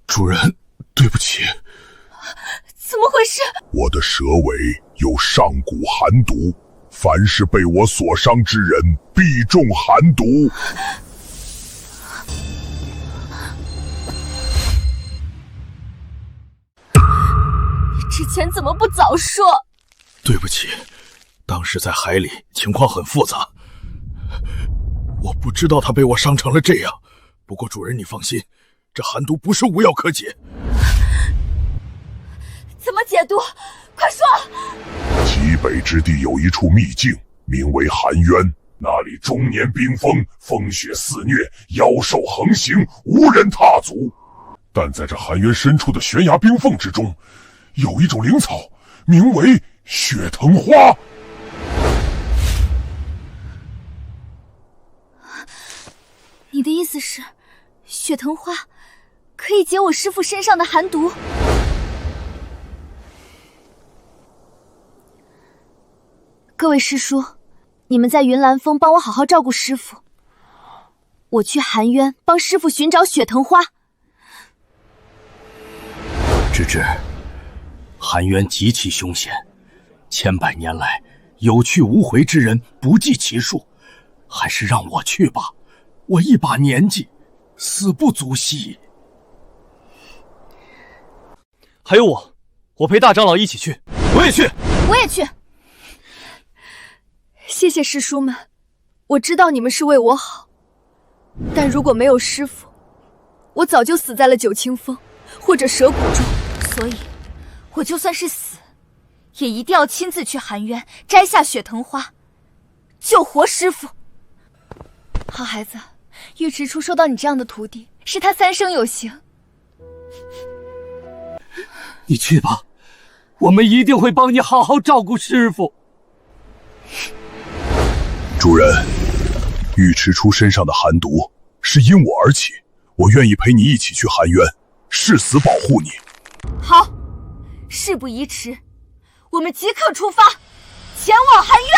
主人，对不起。怎么回事？我的蛇尾有上古寒毒，凡是被我所伤之人，必中寒毒。之前怎么不早说？对不起，当时在海里情况很复杂，我不知道他被我伤成了这样。不过主人你放心，这寒毒不是无药可解。怎么解毒？快说！极北之地有一处秘境，名为寒渊，那里终年冰封，风雪肆虐，妖兽横行，无人踏足。但在这寒渊深处的悬崖冰缝之中，有一种灵草，名为血藤花。你的意思是，血藤花可以解我师父身上的寒毒？各位师叔，你们在云岚峰帮我好好照顾师父，我去寒渊帮师父寻找血藤花。芝芝，寒渊极其凶险，千百年来有去无回之人不计其数，还是让我去吧。我一把年纪，死不足惜。还有我陪大长老一起去。我也去，我也去。谢谢师叔们，我知道你们是为我好，但如果没有师父，我早就死在了九清峰或者蛇谷中。所以，我就算是死，也一定要亲自去寒渊摘下血藤花，救活师父。好孩子，尉迟初收到你这样的徒弟，是他三生有幸。你去吧，我们一定会帮你好好照顾师父。主人，尉迟初身上的寒毒是因我而起，我愿意陪你一起去寒渊，誓死保护你。好，事不宜迟，我们即刻出发，前往寒渊。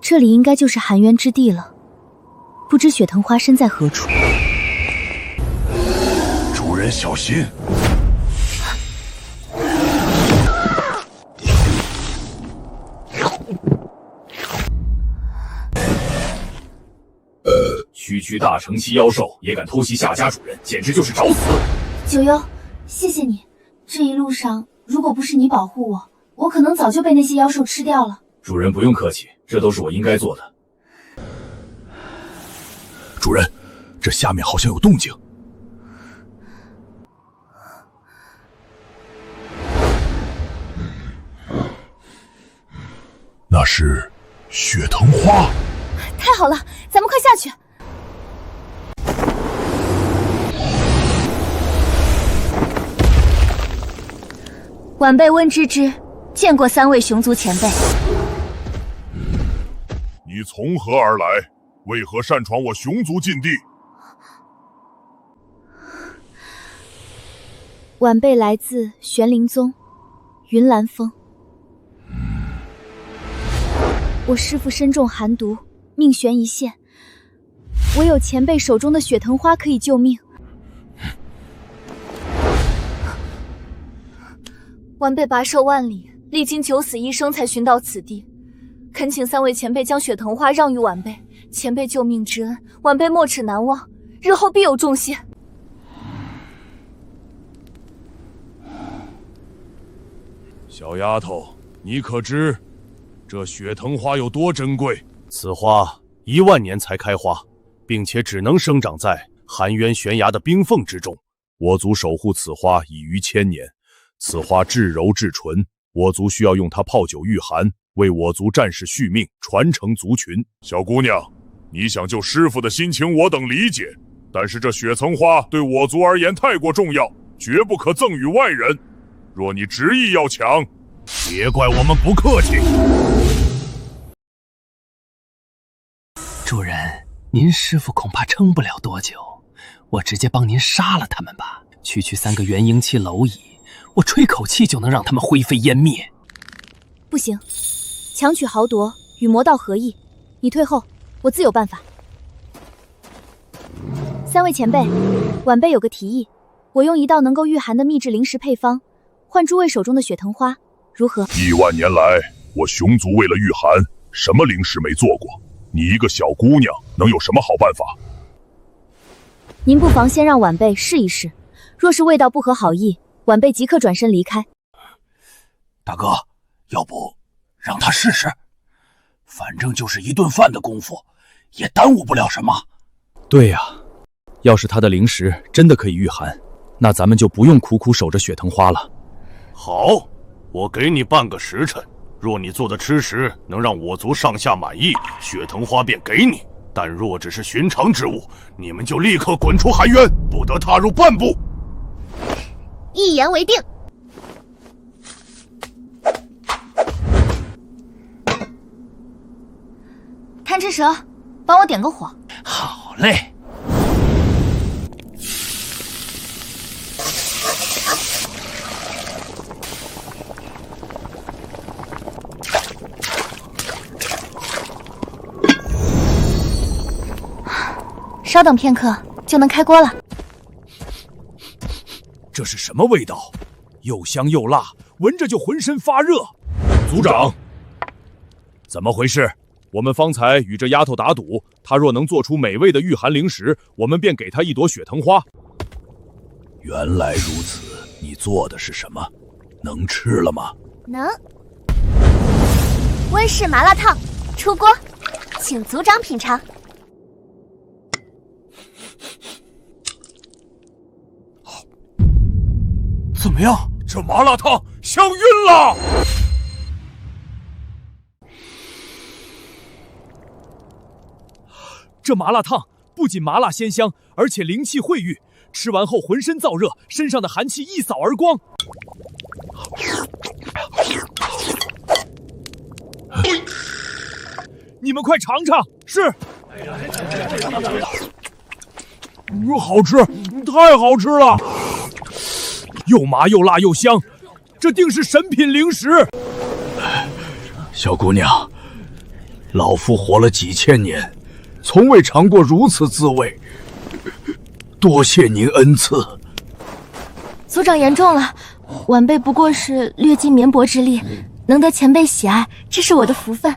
这里应该就是寒渊之地了，不知血藤花身在何处。主人小心！区区大城期妖兽也敢偷袭下家主人，简直就是找死！九幽，谢谢你，这一路上如果不是你保护我，我可能早就被那些妖兽吃掉了。主人不用客气，这都是我应该做的。主人，这下面好像有动静。那是血藤花。太好了，咱们快下去。晚辈温芝芝，见过3位熊族前辈。你从何而来？为何擅闯我熊族禁地？晚辈来自玄灵宗，云岚峰。我师父身中寒毒，命悬一线，唯有前辈手中的血藤花可以救命。晚辈跋涉万里，历经9死1生才寻到此地，恳请3位前辈将血藤花让与晚辈。前辈救命之恩，晚辈没齿难忘，日后必有重谢。小丫头，你可知这血藤花有多珍贵？此花10000年才开花，并且只能生长在寒渊悬崖的冰缝之中。我族守护此花已逾1000年，此花至柔至纯，我族需要用它泡酒御寒，为我族战士续命，传承族群。小姑娘，你想救师父的心情我等理解，但是这血藤花对我族而言太过重要，绝不可赠与外人。若你执意要抢，别怪我们不客气。主人，您师父恐怕撑不了多久，我直接帮您杀了他们吧。区区3个元婴期蝼蚁，我吹口气就能让他们灰飞烟灭。不行，强取豪夺与魔道合意，你退后，我自有办法。3位前辈，晚辈有个提议，我用一道能够御寒的秘制灵石配方，换诸位手中的雪藤花，如何？1万年来，我熊族为了御寒，什么灵石没做过？你一个小姑娘，能有什么好办法？您不妨先让晚辈试一试，若是味道不合好意，晚辈即刻转身离开。大哥，要不让他试试？反正就是一顿饭的功夫，也耽误不了什么。对呀，要是他的灵石真的可以御寒，那咱们就不用苦苦守着雪藤花了。好，我给你半个时辰，若你做的吃食能让我族上下满意，雪藤花便给你。但若只是寻常之物，你们就立刻滚出寒渊，不得踏入半步。一言为定。贪吃蛇，帮我点个火。好嘞。稍等片刻，就能开锅了。这是什么味道？又香又辣，闻着就浑身发热。族长，怎么回事？我们方才与这丫头打赌，她若能做出美味的御寒灵石，我们便给她一朵雪藤花。原来如此，你做的是什么？能吃了吗？能。温室麻辣烫出锅，请族长品尝。怎么样？这麻辣烫香晕了！这麻辣烫不仅麻辣鲜香，而且灵气汇郁，吃完后浑身燥热，身上的寒气一扫而光。你们快尝尝！是。好吃，太好吃了！又麻又辣又香，这定是神品灵石。小姑娘，老夫活了几千年，从未尝过如此滋味，多谢您恩赐。族长言重了，晚辈不过是略尽绵薄之力，能得前辈喜爱，这是我的福分。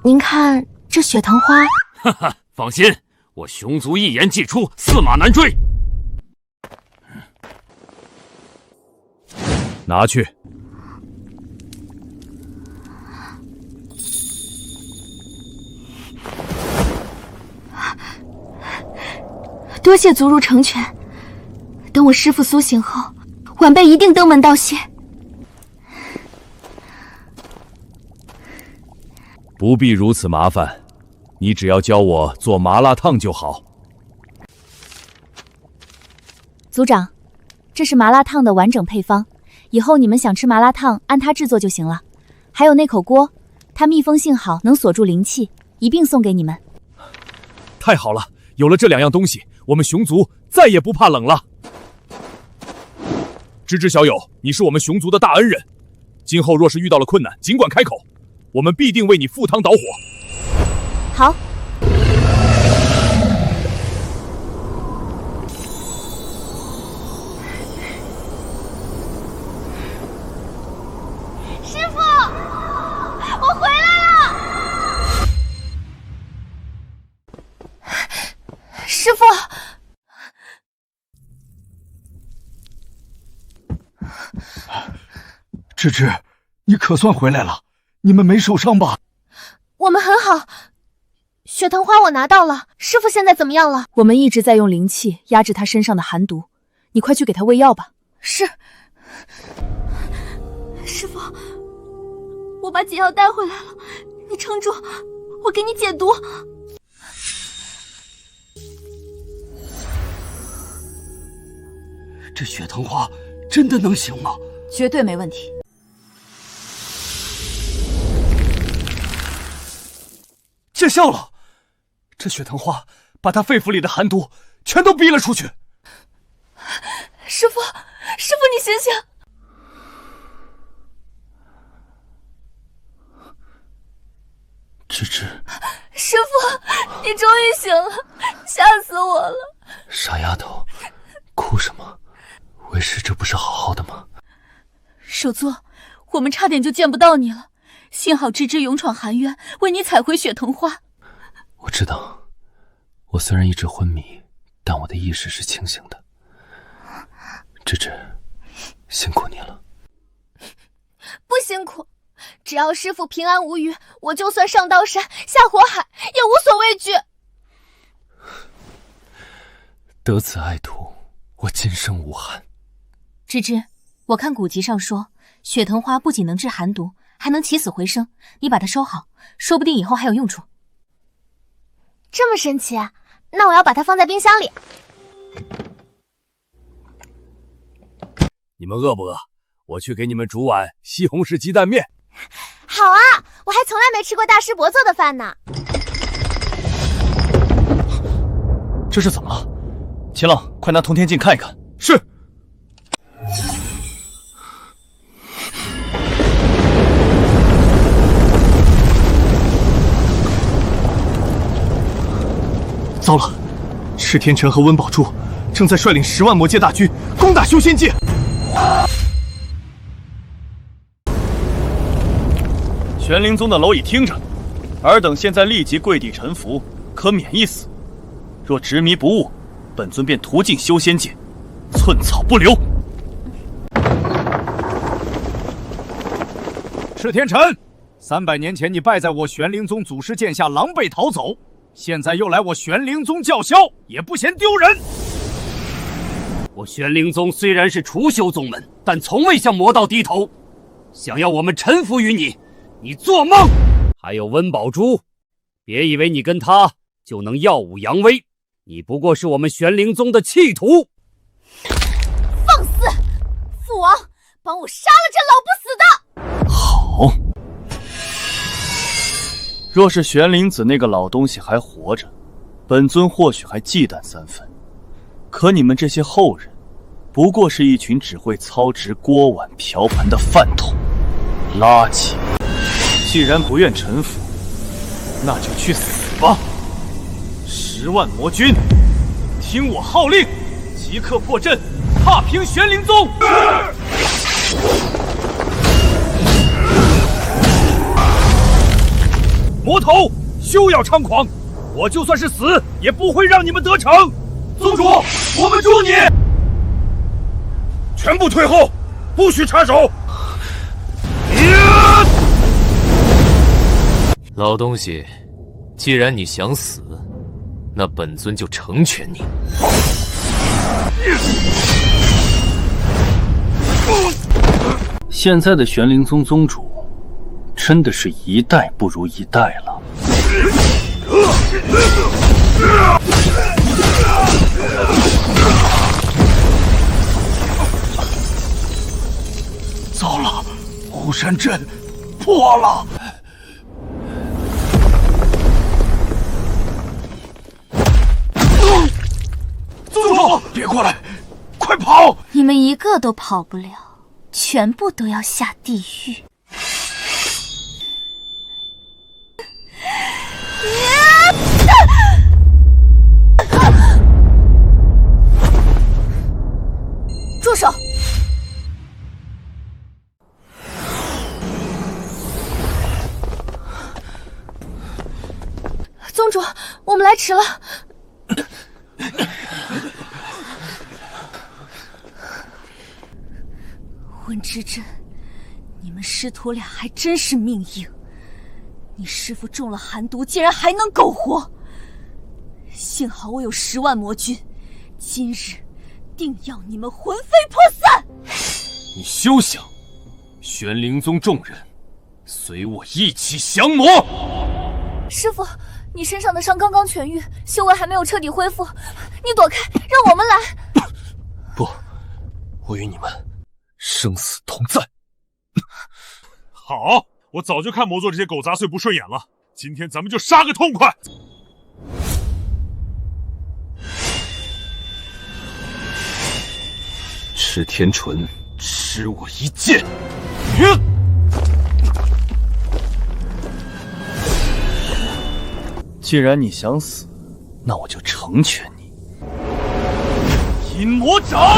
您看这雪藤花，哈哈，放心，我熊族一言既出，驷马难追。拿去。多谢族儒成全。等我师父苏醒后，晚辈一定登门道谢。不必如此麻烦，你只要教我做麻辣烫就好。族长，这是麻辣烫的完整配方，以后你们想吃麻辣烫，按它制作就行了。还有那口锅，它密封性好，能锁住灵气，一并送给你们。太好了，有了这2样东西，我们熊族再也不怕冷了。芝芝小友，你是我们熊族的大恩人，今后若是遇到了困难，尽管开口，我们必定为你赴汤蹈火。好。师父，我回来了。师父，芝芝，你可算回来了，你们没受伤吧？我们很好。雪藤花我拿到了，师父现在怎么样了？我们一直在用灵气压制他身上的寒毒，你快去给他喂药吧。是。师父，我把解药带回来了，你撑住，我给你解毒。这雪藤花真的能行吗？绝对没问题。见效了！这雪藤花把他肺腑里的寒毒全都逼了出去。师父，师父，你醒醒！芝芝，师父，你终于醒了，吓死我了！傻丫头，哭什么？为师这不是好好的吗？首座，我们差点就见不到你了，幸好芝芝勇闯寒渊，为你采回雪藤花。我知道，我虽然一直昏迷，但我的意识是清醒的。芝芝，辛苦你了。不辛苦，只要师父平安无虞，我就算上刀山下火海也无所畏惧。得此爱徒，我今生无憾。芝芝，我看古籍上说，雪藤花不仅能治寒毒，还能起死回生。你把它收好，说不定以后还有用处。这么神奇，那我要把它放在冰箱里。你们饿不饿？我去给你们煮碗西红柿鸡蛋面。好啊，我还从来没吃过大师伯做的饭呢。这是怎么了？秦朗，快拿通天镜看一看。是。糟了，赤天辰和温宝珠正在率领10万魔界大军攻打修仙界。玄灵宗的蝼蚁听着，尔等现在立即跪地臣服，可免一死。若执迷不悟，本尊便屠尽修仙界，寸草不留。赤天辰，300年前你败在我玄灵宗祖师剑下，狼狈逃走，现在又来我玄灵宗叫嚣，也不嫌丢人。我玄灵宗虽然是除修宗门，但从未向魔道低头。想要我们臣服于你，你做梦！还有温宝珠，别以为你跟他就能耀武扬威，你不过是我们玄灵宗的弃徒。放肆！父王，帮我杀了这老不死的！好。若是玄灵子那个老东西还活着，本尊或许还忌惮3分。可你们这些后人，不过是一群只会操持锅碗瓢盆的饭桶、垃圾。既然不愿臣服，那就去死吧！10万魔军，听我号令，即刻破阵，踏平玄灵宗！魔头，休要猖狂！我就算是死，也不会让你们得逞！宗主，我们助你！全部退后，不许插手！老东西，既然你想死，那本尊就成全你。现在的玄灵宗宗主，真的是一代不如一代了。糟了，护山阵破了！宗主，别过来，快跑！你们一个都跑不了，全部都要下地狱。住手！宗主，我们来迟了。温之真，你们师徒俩还真是命硬。你师父中了寒毒，竟然还能苟活。幸好我有10万魔军，今日定要你们魂飞魄散！你休想！玄灵宗众人，随我一起降魔！师父，你身上的伤刚刚痊愈，修为还没有彻底恢复，你躲开，让我们来。不，我与你们生死同在。好，我早就看魔座这些狗杂碎不顺眼了，今天咱们就杀个痛快！赤天纯，吃我一剑！既然你想死，那我就成全你。阴魔掌！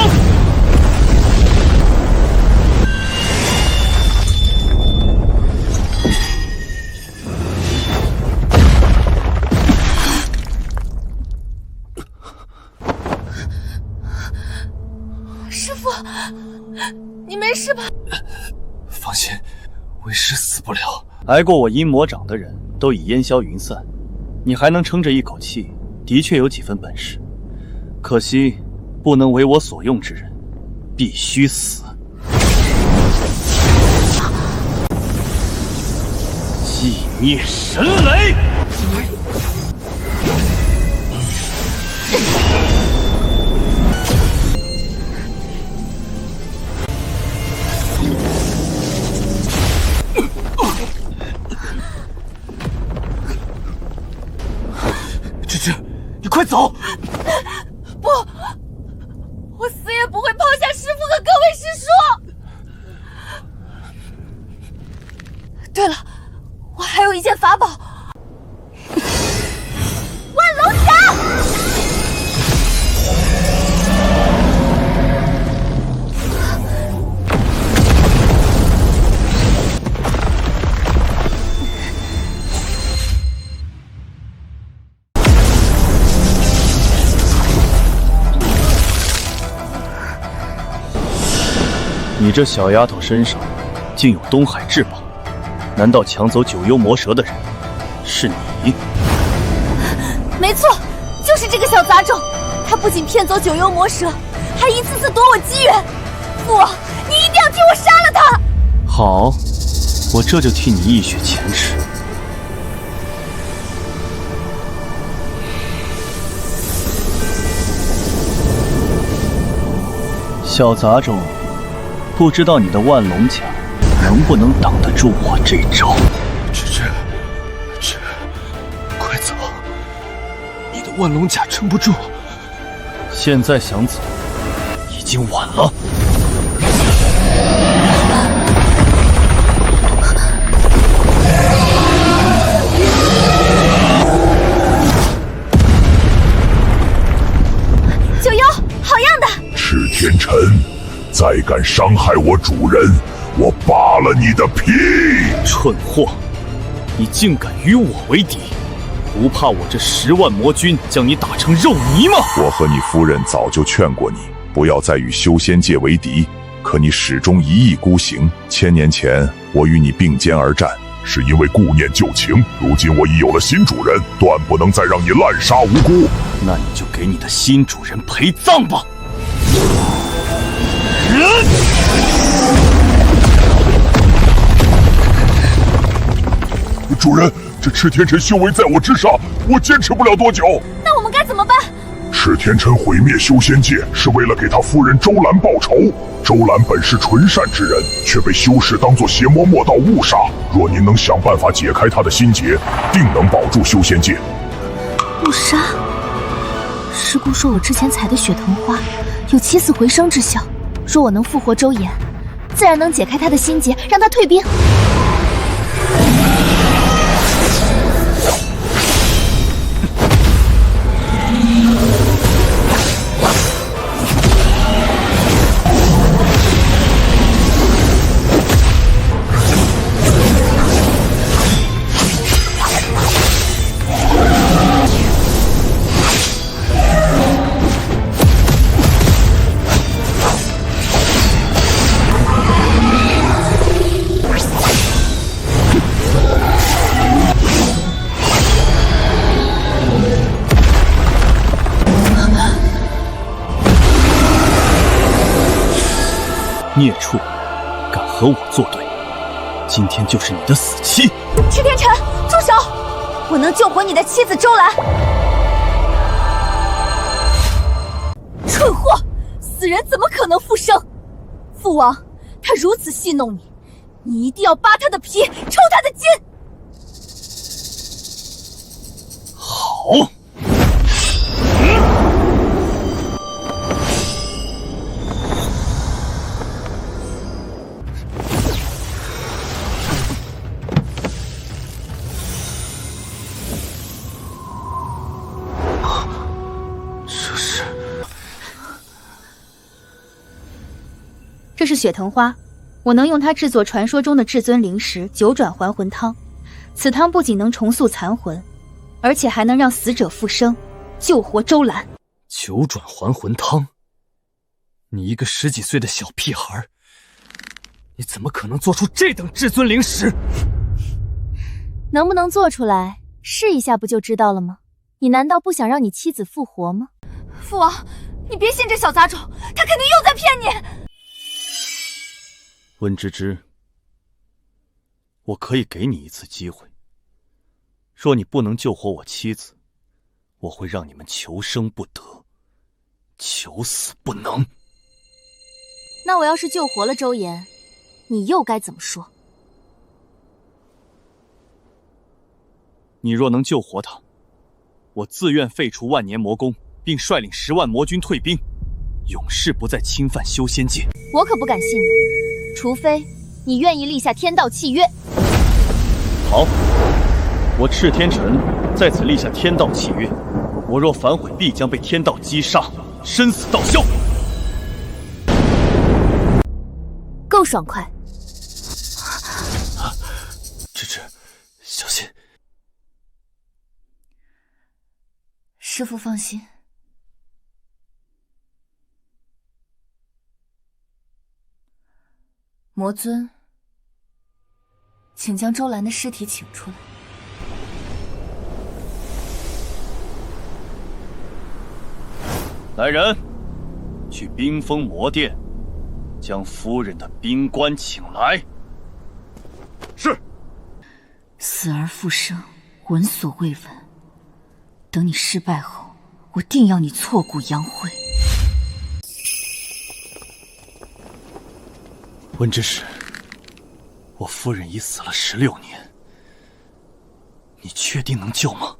师父，你没事吧？放心，为师死不了。挨过我阴魔掌的人都已烟消云散，你还能撑着一口气，的确有几分本事。可惜，不能为我所用之人，必须死。寂灭神雷！你快走！不，我死也不会抛下师父和各位师叔。对了，我还有一件法宝——万龙甲。你这小丫头身上竟有东海至宝，难道抢走九幽魔蛇的人是你？没错，就是这个小杂种，他不仅骗走九幽魔蛇，还一次次夺我机缘。父王，你一定要替我杀了他！好，我这就替你一雪前耻。小杂种，不知道你的万龙甲能不能挡得住我这招？快走！你的万龙甲撑不住。现在想走，已经晚了。九幽，好样的！赤天辰，再敢伤害我主人，我扒了你的皮！蠢货，你竟敢与我为敌，不怕我这10万魔军将你打成肉泥吗？我和你夫人早就劝过你，不要再与修仙界为敌，可你始终一意孤行。千年前，我与你并肩而战，是因为顾念旧情。如今我已有了新主人，断不能再让你滥杀无辜。那你就给你的新主人陪葬吧。主人，这赤天辰修为在我之上，我坚持不了多久。那我们该怎么办？赤天辰毁灭修仙界，是为了给他夫人周兰报仇。周兰本是纯善之人，却被修士当作邪魔莫道误杀。若您能想办法解开他的心结，定能保住修仙界。误杀？师姑说我之前采的雪藤花有起死回生之效，若我能复活周岩，自然能解开他的心结，让他退兵。孽畜，敢和我作对，今天就是你的死期！赤天辰，住手！我能救活你的妻子周兰。蠢货，死人怎么可能复生？父王，他如此戏弄你，你一定要扒他的皮，抽他的筋。好。这是血藤花，我能用它制作传说中的至尊灵石九转还魂汤。此汤不仅能重塑残魂，而且还能让死者复生，救活周兰。九转还魂汤？你一个10几岁的小屁孩，你怎么可能做出这等至尊灵石？能不能做出来，试一下不就知道了吗？你难道不想让你妻子复活吗？父王，你别信这小杂种，他肯定又在骗你。温芝芝，我可以给你一次机会。若你不能救活我妻子，我会让你们求生不得，求死不能。那我要是救活了周岩，你又该怎么说？你若能救活他，我自愿废除万年魔宫，并率领10万魔军退兵，永世不再侵犯修仙界。我可不敢信你，除非你愿意立下天道契约。好，我赤天辰在此立下天道契约，我若反悔，必将被天道击杀，身死道消。够爽快。芝芝，小心。师父放心，魔尊，请将周兰的尸体请出来。来人，去冰封魔殿，将夫人的冰棺请来。是。死而复生，闻所未闻。等你失败后，我定要你挫骨扬灰。温之使，我夫人已死了16年，你确定能救吗？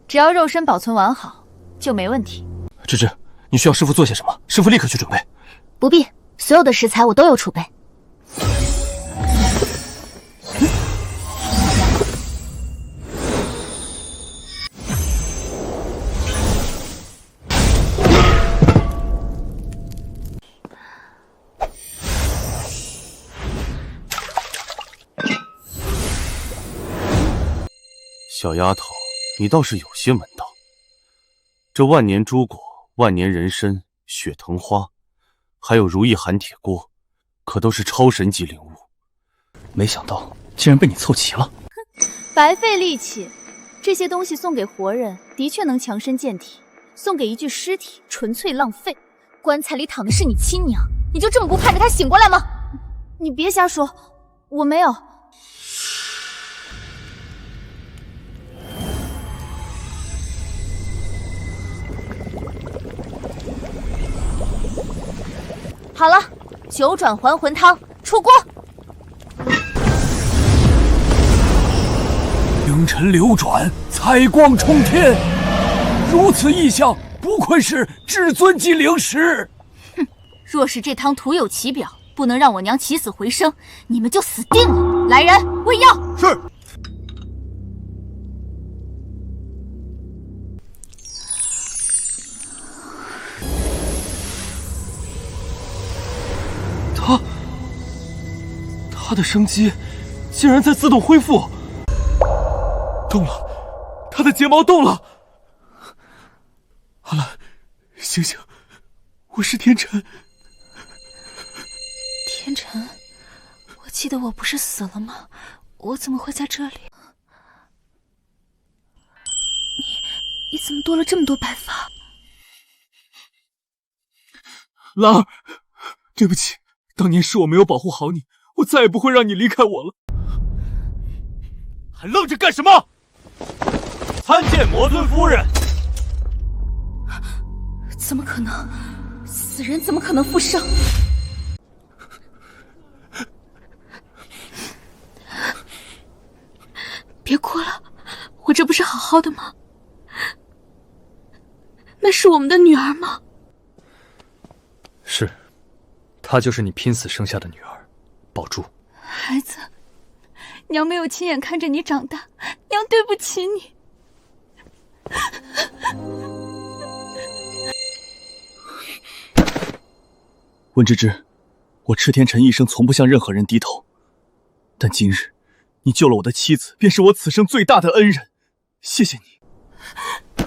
只要肉身保存完好，就没问题。芝芝，你需要师父做些什么？师父立刻去准备。不必，所有的食材我都有储备。小丫头，你倒是有些门道。这万年珠果、万年人参、血藤花，还有如意寒铁锅，可都是超神级灵物。没想到竟然被你凑齐了。白费力气，这些东西送给活人的确能强身健体，送给一具尸体纯粹浪费。棺材里躺的是你亲娘，你就这么不盼着她醒过来吗？你别瞎说，我没有。好了，九转还魂汤出锅。星辰流转，彩光冲天，如此异象，不愧是至尊级灵石。哼，若是这汤徒有其表，不能让我娘起死回生，你们就死定了。来人，喂药。是。他的生机竟然在自动恢复，动了，他的睫毛动了。好了，醒醒，我是天辰。天辰，我记得我不是死了吗？我怎么会在这里？你怎么多了这么多白发？兰儿，对不起，当年是我没有保护好你。我再也不会让你离开我了。还愣着干什么？参见魔尊夫人。怎么可能？死人怎么可能复生？别哭了，我这不是好好的吗？那是我们的女儿吗？是，她就是你拼死生下的女儿。宝珠，孩子，娘没有亲眼看着你长大，娘对不起你。温芝芝，我赤天辰一生从不向任何人低头，但今日你救了我的妻子，便是我此生最大的恩人，谢谢你。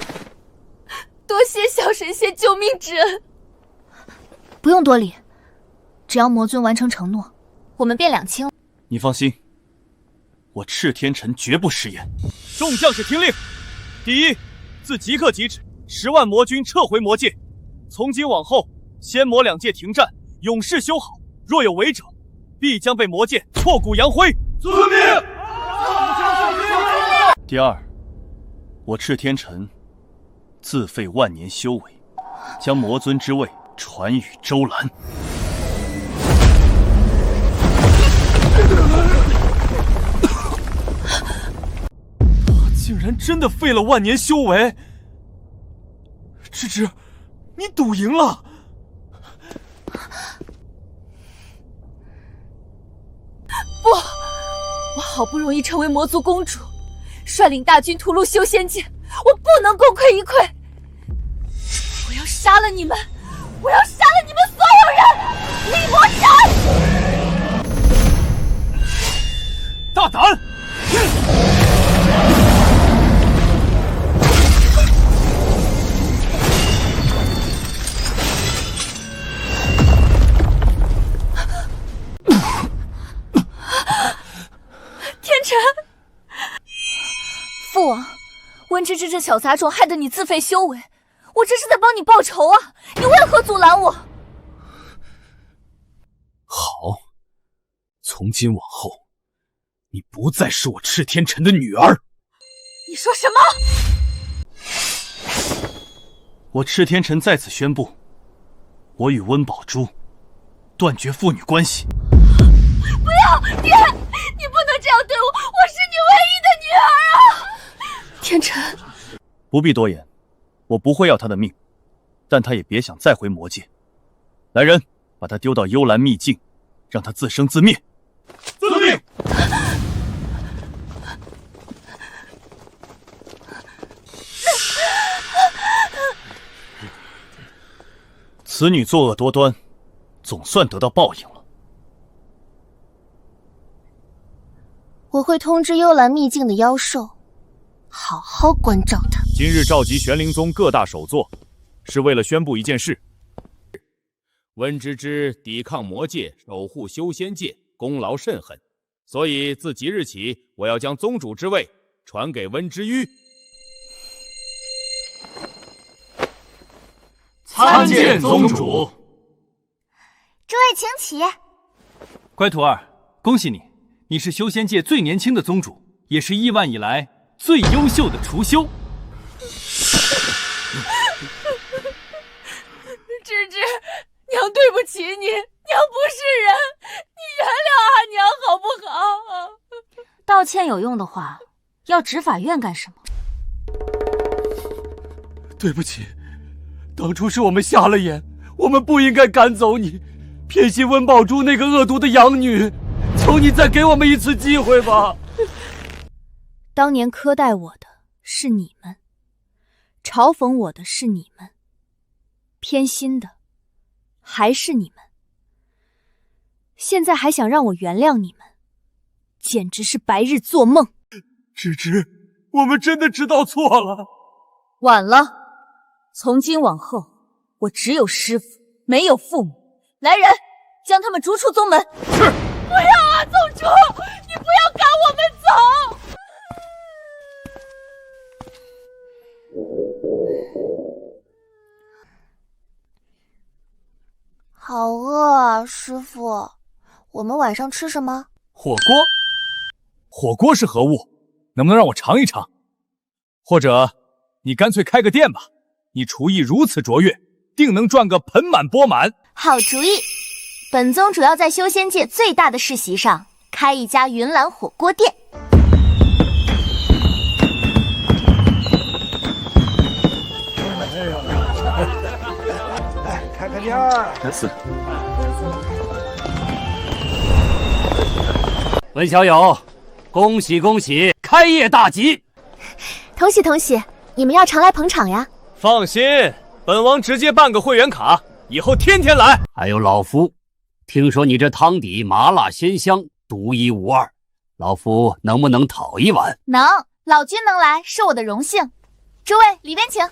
多谢小神仙救命之恩。不用多礼，只要魔尊完成承诺，我们便两清了。你放心，我赤天辰绝不食言。众将士听令：第一，自即刻即止，10万魔军撤回魔界。从今往后，仙魔两界停战，永世修好。若有违者，必将被魔界挫骨扬灰。遵命。第二，我赤天辰自废万年修为，将魔尊之位传与周兰。他竟然真的废了万年修为！芝芝，你赌赢了！不，我好不容易成为魔族公主，率领大军屠戮修仙界，我不能功亏一篑。我要杀了你们！我要杀了你们所有人！立魔斩！大胆！天辰，父王，温芝芝这小杂种害得你自废修为，我这是在帮你报仇啊！你为何阻拦我？好，从今往后，你不再是我赤天辰的女儿。你说什么？我赤天辰在此宣布，我与温宝珠断绝父女关系。不要，爹！你不能这样对我，我是你唯一的女儿啊！天辰，不必多言，我不会要他的命，但他也别想再回魔界。来人，把他丢到幽兰秘境，让他自生自灭。遵命。此女作恶多端，总算得到报应了。我会通知幽兰秘境的妖兽，好好关照他。今日召集玄灵宗各大首座，是为了宣布一件事：温芝芝抵抗魔界，守护修仙界，功劳甚狠，所以自即日起，我要将宗主之位传给温之玉。参见宗主。诸位请起。乖徒儿，恭喜你，你是修仙界最年轻的宗主，也是亿万以来最优秀的除修。芝芝，娘对不起你，娘不是人，你原谅阿娘好不好？道歉有用的话，要执法院干什么？对不起，当初是我们瞎了眼，我们不应该赶走你，偏心温宝珠那个恶毒的养女。求你再给我们一次机会吧！当年苛待我的是你们，嘲讽我的是你们，偏心的还是你们。现在还想让我原谅你们，简直是白日做梦。芝芝，我们真的知道错了。晚了，从今往后，我只有师父，没有父母。来人，将他们逐出宗门。是。不要啊，宗主！你不要赶我们走！好饿啊，师父。我们晚上吃什么？火锅。火锅是何物？能不能让我尝一尝？或者，你干脆开个店吧。你厨艺如此卓越，定能赚个盆满钵满。好主意。本宗主要在修仙界最大的世袭上开一家云岚火锅店。来，开开店儿。温小友，恭喜恭喜，开业大吉！同喜同喜，你们要常来捧场呀。放心，本王直接办个会员卡，以后天天来。还有老夫。听说你这汤底麻辣鲜香，独一无二，老夫能不能讨一碗？能，老君能来是我的荣幸。诸位里边请。